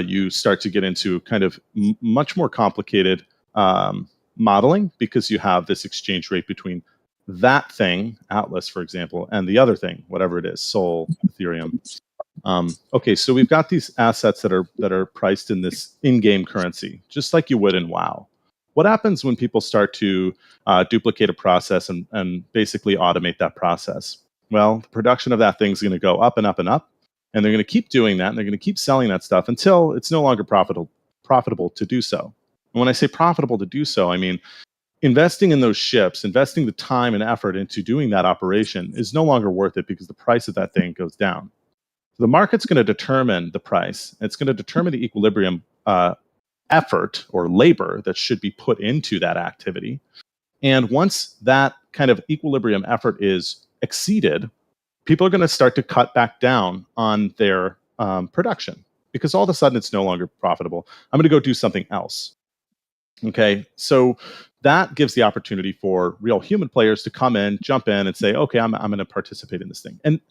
you start to get into kind of much more complicated modeling, because you have this exchange rate between that thing, Atlas, for example, and the other thing, whatever it is, Sol, Ethereum. Okay, so we've got these assets that are priced in this in-game currency, just like you would in WoW. What happens when people start to duplicate a process and basically automate that process? Well, the production of that thing is going to go up and up and up, and they're going to keep doing that, and they're going to keep selling that stuff until it's no longer profitable to do so. And when I say profitable to do so, I mean investing in those ships, investing the time and effort into doing that operation is no longer worth it, because the price of that thing goes down. So the market's going to determine the price. It's going to determine the equilibrium effort or labor that should be put into that activity. And once that kind of equilibrium effort is exceeded, people are going to start to cut back down on their production, because all of a sudden it's no longer profitable. I'm going to go do something else. Okay, so that gives the opportunity for real human players to come in, jump in, and say, okay, I'm going to participate in this thing. And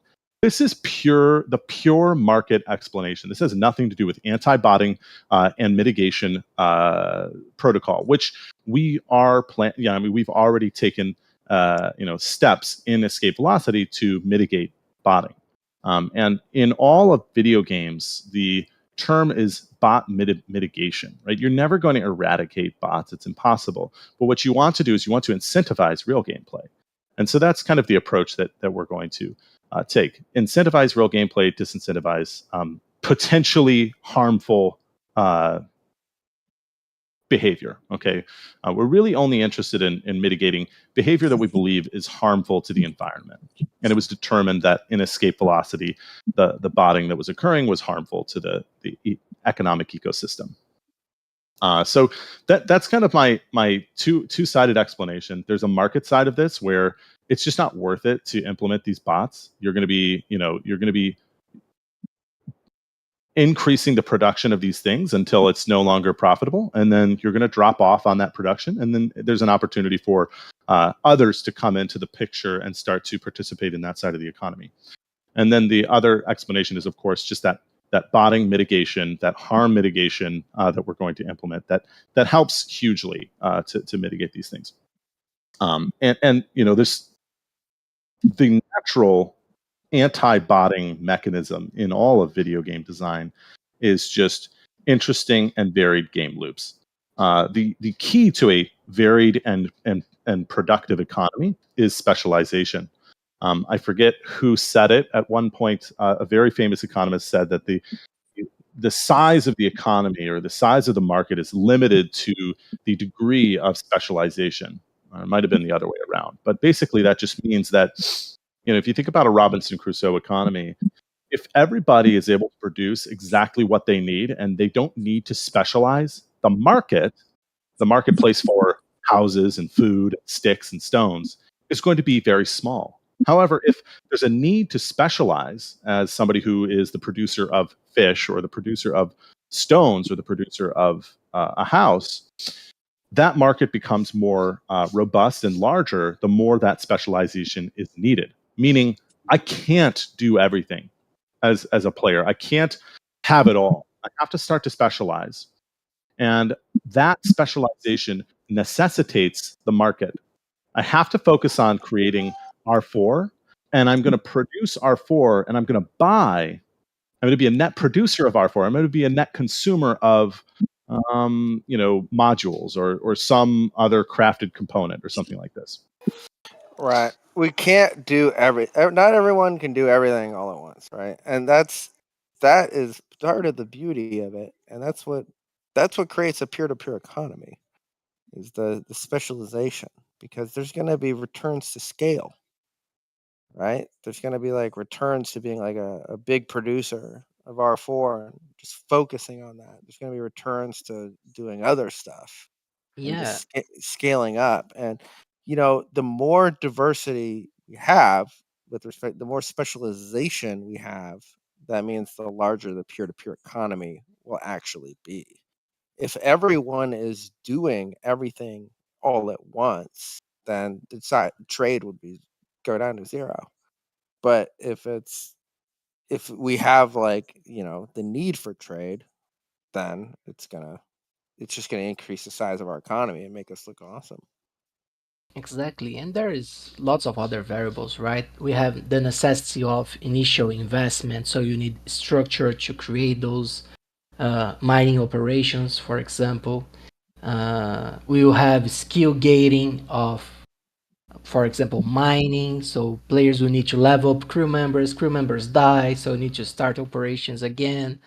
this is the pure market explanation. This has nothing to do with anti-botting and mitigation protocol, which we are we've already taken steps in escape velocity to mitigate botting. And in all of video games, the term is bot mitigation, right? You're never going to eradicate bots. It's impossible. But what you want to do is you want to incentivize real gameplay. And so that's kind of the approach that we're going to take. Incentivize real gameplay, disincentivize potentially harmful behavior. Okay, we're really only interested in mitigating behavior that we believe is harmful to the environment. And it was determined that in escape velocity, the botting that was occurring was harmful to the economic ecosystem. So that's kind of my two-sided explanation. There's a market side of this where it's just not worth it to implement these bots. You're going to be increasing the production of these things until it's no longer profitable, and then you're going to drop off on that production, and then there's an opportunity for others to come into the picture and start to participate in that side of the economy. And then the other explanation is, of course, just that botting mitigation, that harm mitigation that we're going to implement, that helps hugely to mitigate these things. And there's the natural anti-botting mechanism in all of video game design is just interesting and varied game loops. The key to a varied and productive economy is specialization. I forget who said it at one point. A very famous economist said that the size of the economy or the size of the market is limited to the degree of specialization. It might have been the other way around, but basically that just means that if you think about a Robinson Crusoe economy, if everybody is able to produce exactly what they need and they don't need to specialize, the marketplace for houses and food, sticks and stones is going to be very small. However, if there's a need to specialize as somebody who is the producer of fish or the producer of stones or the producer of a house, that market becomes more robust and larger the more that specialization is needed. Meaning, I can't do everything as a player. I can't have it all. I have to start to specialize. And that specialization necessitates the market. I have to focus on creating R4, and I'm going to produce R4, and I'm going to buy. I'm going to be a net producer of R4. I'm going to be a net consumer of, modules or some other crafted component or something like this. Right. We can't do not everyone can do everything all at once, right? And that is part of the beauty of it, and that's what creates a peer-to-peer economy is the specialization, because there's going to be returns to scale, right? There's going to be like returns to being like a big producer of R4 and just focusing on that. There's going to be returns to doing other stuff and Yeah, just scaling up. And the more diversity we have with respect, the more specialization we have, that means the larger the peer-to-peer economy will actually be. If everyone is doing everything all at once, then the trade would go down to zero. But if we have the need for trade, then it's just gonna increase the size of our economy and make us look awesome. exactly. And there is lots of other variables, right? We have the necessity of initial investment, so you need structure to create those mining operations, for example. We will have skill gating of, for example, mining. So players will need to level up crew members die, so need to start operations again.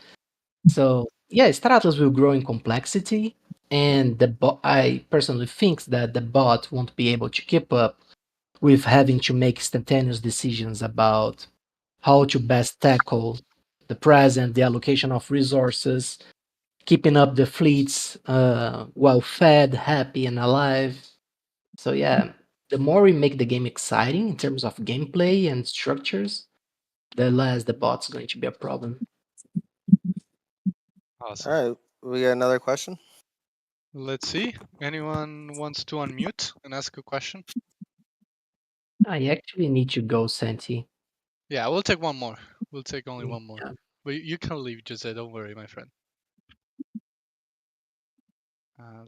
So yeah, Stratos will grow in complexity, and I personally think that the bot won't be able to keep up with having to make instantaneous decisions about how to best tackle the present, the allocation of resources, keeping up the fleets well fed, happy, and alive. So yeah, the more we make the game exciting in terms of gameplay and structures, the less the bot's going to be a problem. Awesome. All right, we got another question. Let's see. Anyone wants to unmute and ask a question? I actually need to go, Santi. Yeah, we'll take one more. We'll take only one more. Yeah. But you can leave, Jose. Don't worry, my friend.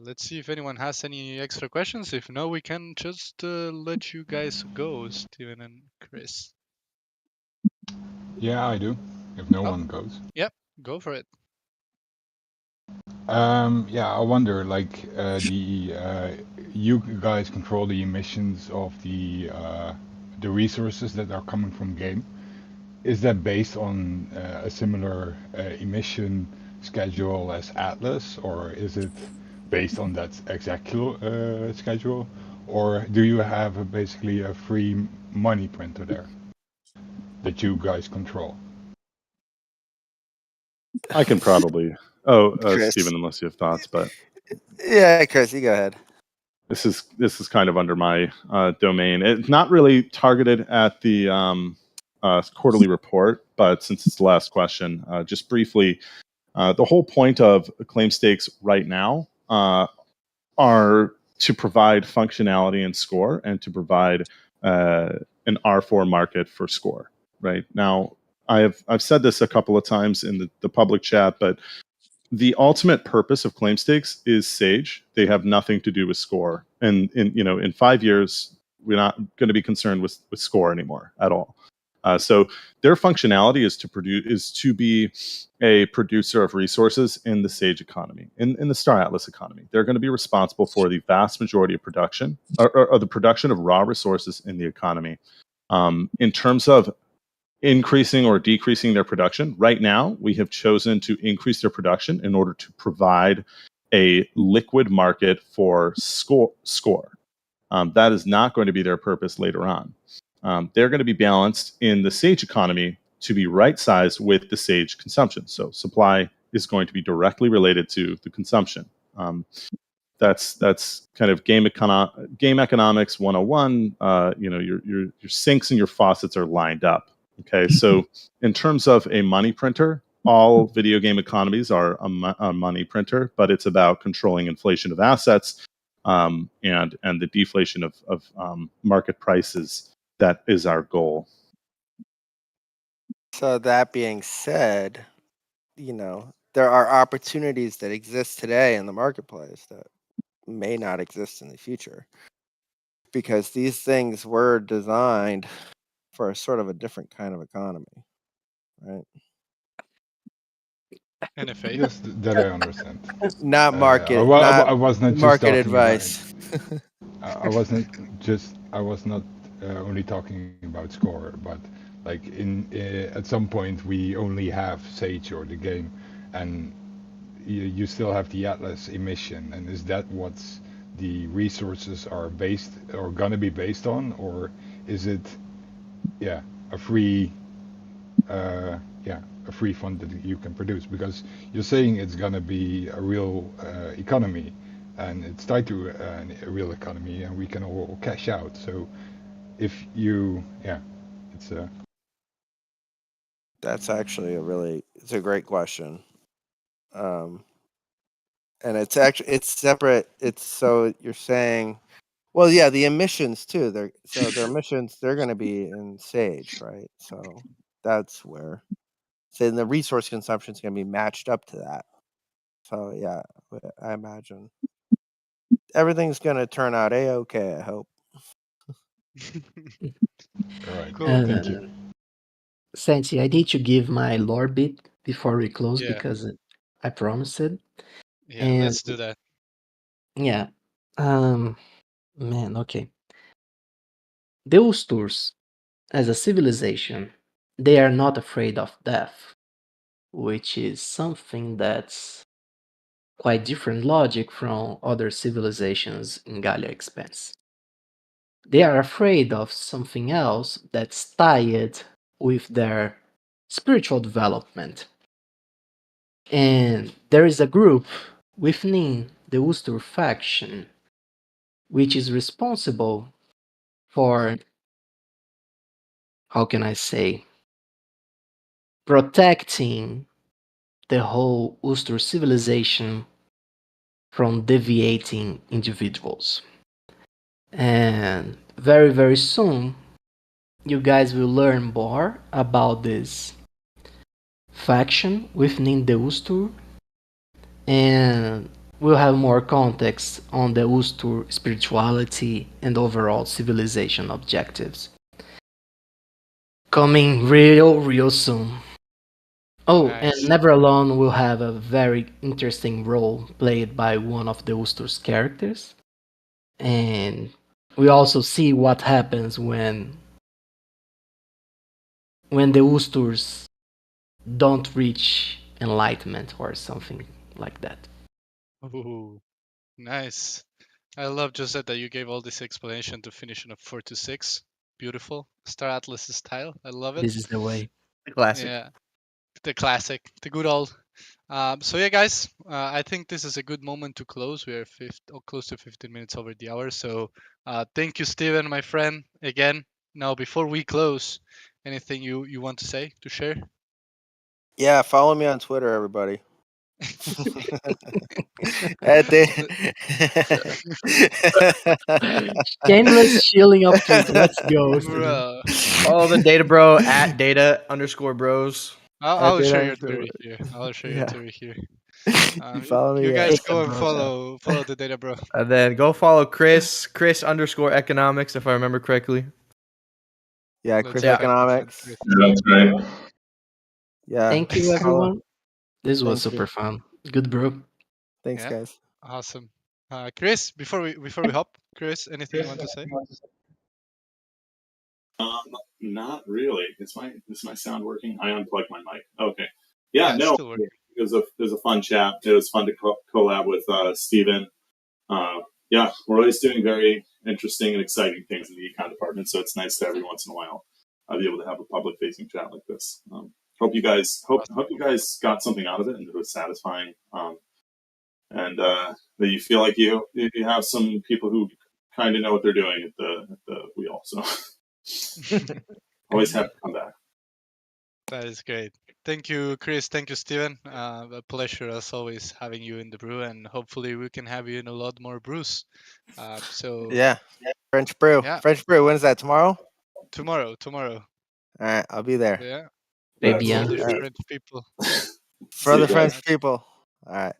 Let's see if anyone has any extra questions. If no, we can just let you guys go, Steven and Chris. Yeah, I do. If no Oh. one goes. Yep, go for it. Yeah, I wonder, like, you guys control the emissions of the resources that are coming from game. Is that based on a similar emission schedule as Atlas, or is it based on that exact schedule, or do you have basically a free money printer there that you guys control? I can probably. Chris. Steven, unless you have thoughts, but Yeah, Chris, you go ahead. this is kind of under my domain. It's not really targeted at the quarterly report, but since it's the last question, just briefly, the whole point of claim stakes right now are to provide functionality and score, and to provide an R4 market for score. Right now, I've said this a couple of times in the public chat, but the ultimate purpose of claim stakes is Sage. They have nothing to do with score. And in 5 years, we're not going to be concerned with score anymore at all. So their functionality is to be a producer of resources in the Sage economy, in the Star Atlas economy. They're going to be responsible for the vast majority of production, or the production of raw resources in the economy. In terms of increasing or decreasing their production, right now we have chosen to increase their production in order to provide a liquid market for score. That is not going to be their purpose later on. They're going to be balanced in the Sage economy to be right-sized with the Sage consumption. So supply is going to be directly related to the consumption. That's kind of game economics 101. Your sinks and your faucets are lined up. Okay, so in terms of a money printer, all video game economies are a money printer, but it's about controlling inflation of assets and the deflation of market prices. That is our goal. So that being said, there are opportunities that exist today in the marketplace that may not exist in the future, because these things were designed for a sort of a different kind of economy, right? NFA. Yes, that I understand. Not market, I was not just market talking advice. I was not only talking about score, but like at some point we only have Sage or the game, and you still have the Atlas emission, and is that what the resources are based or gonna be based on, or is it a free a free fund that you can produce? Because you're saying it's gonna be a real economy, and it's tied to a real economy, and we can all cash out. So if you, it's a. That's actually it's a great question. And it's separate. So you're saying, well, yeah, the emissions too. Their emissions, they're going to be in Sage, right? So that's where, saying the resource consumption is going to be matched up to that. So yeah, I imagine everything's going to turn out a-okay. I hope. All right. Cool. Thank you. Santi, I need to give my lore bit before we close Yeah. because I promised it. Yeah, And let's do that. yeah, man, okay. The Usturs, as a civilization, they are not afraid of death, which is something that's quite different logic from other civilizations in Gallia Expanse. They are afraid of something else that's tied with their spiritual development. And there is a group within the Ustur faction which is responsible for, how can I say, protecting the whole Ustur civilization from deviating individuals. And very, very soon, you guys will learn more about this faction within the Ustur, and we'll have more context on the Ustur spirituality and overall civilization objectives. Coming real soon. Oh, and Nice. Never Alone will have a very interesting role played by one of the Ustur's characters. And we also see what happens when the Usturs don't reach enlightenment or something like that. Ooh, nice. I love, Josette, that you gave all this explanation to finish on a 4 to 6. Beautiful. Star Atlas style. I love it. This is the way. Classic. Yeah. The classic. The good old. So yeah, guys, I think this is a good moment to close. We are close to 15 minutes over the hour. So thank you, Steven, my friend, again. Now, before we close, anything you want to say, to share? Yeah, follow me on Twitter, everybody. Shameless shilling of tweet. Let's go, Steven. Bro. Follow the data bro at data_bros. I'll share your Twitter here. I'll share your Yeah. Twitter here. Follow me. You guys Data go and bros. follow the data, bro. And then go follow Chris_economics, if I remember correctly. Yeah, Let's Chris check Economics. Chris. Yeah, that's right. Yeah. Thank you, follow- everyone. This was Thank you. super fun. Good, bro. Thanks, Yeah. guys. Awesome. Chris, before we hop, Chris, anything you want to say? Not really. Is my sound working? I unplugged my mic. Okay. Yeah, Yeah, no. still working. It was a fun chat. It was fun to collab with Steven. Yeah, we're always doing very interesting and exciting things in the econ department, so it's nice to every once in a while be able to have a public facing chat like this. Hope you guys got something out of it and it was satisfying. And that you feel like you have some people who kind of know what they're doing at the wheel. So always have to come back. That is great. Thank you, Chris. Thank you, Steven. A pleasure as always having you in the brew, and hopefully we can have you in a lot more brews. So Yeah, French Brew. yeah, French Brew. When is that? Tomorrow? tomorrow. All right, I'll be there. Yeah, Maybe for yeah. the Alright. French people. For the See you guys. French people. All right.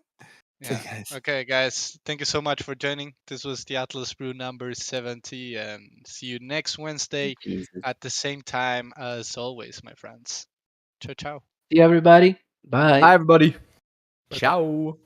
See you Yeah. guys. Okay, guys. Thank you so much for joining. This was the Atlas Brew number 70, and see you next Wednesday at the same time as always, my friends. Ciao, ciao. See you, everybody. Bye. Hi, everybody. Bye-bye. Ciao.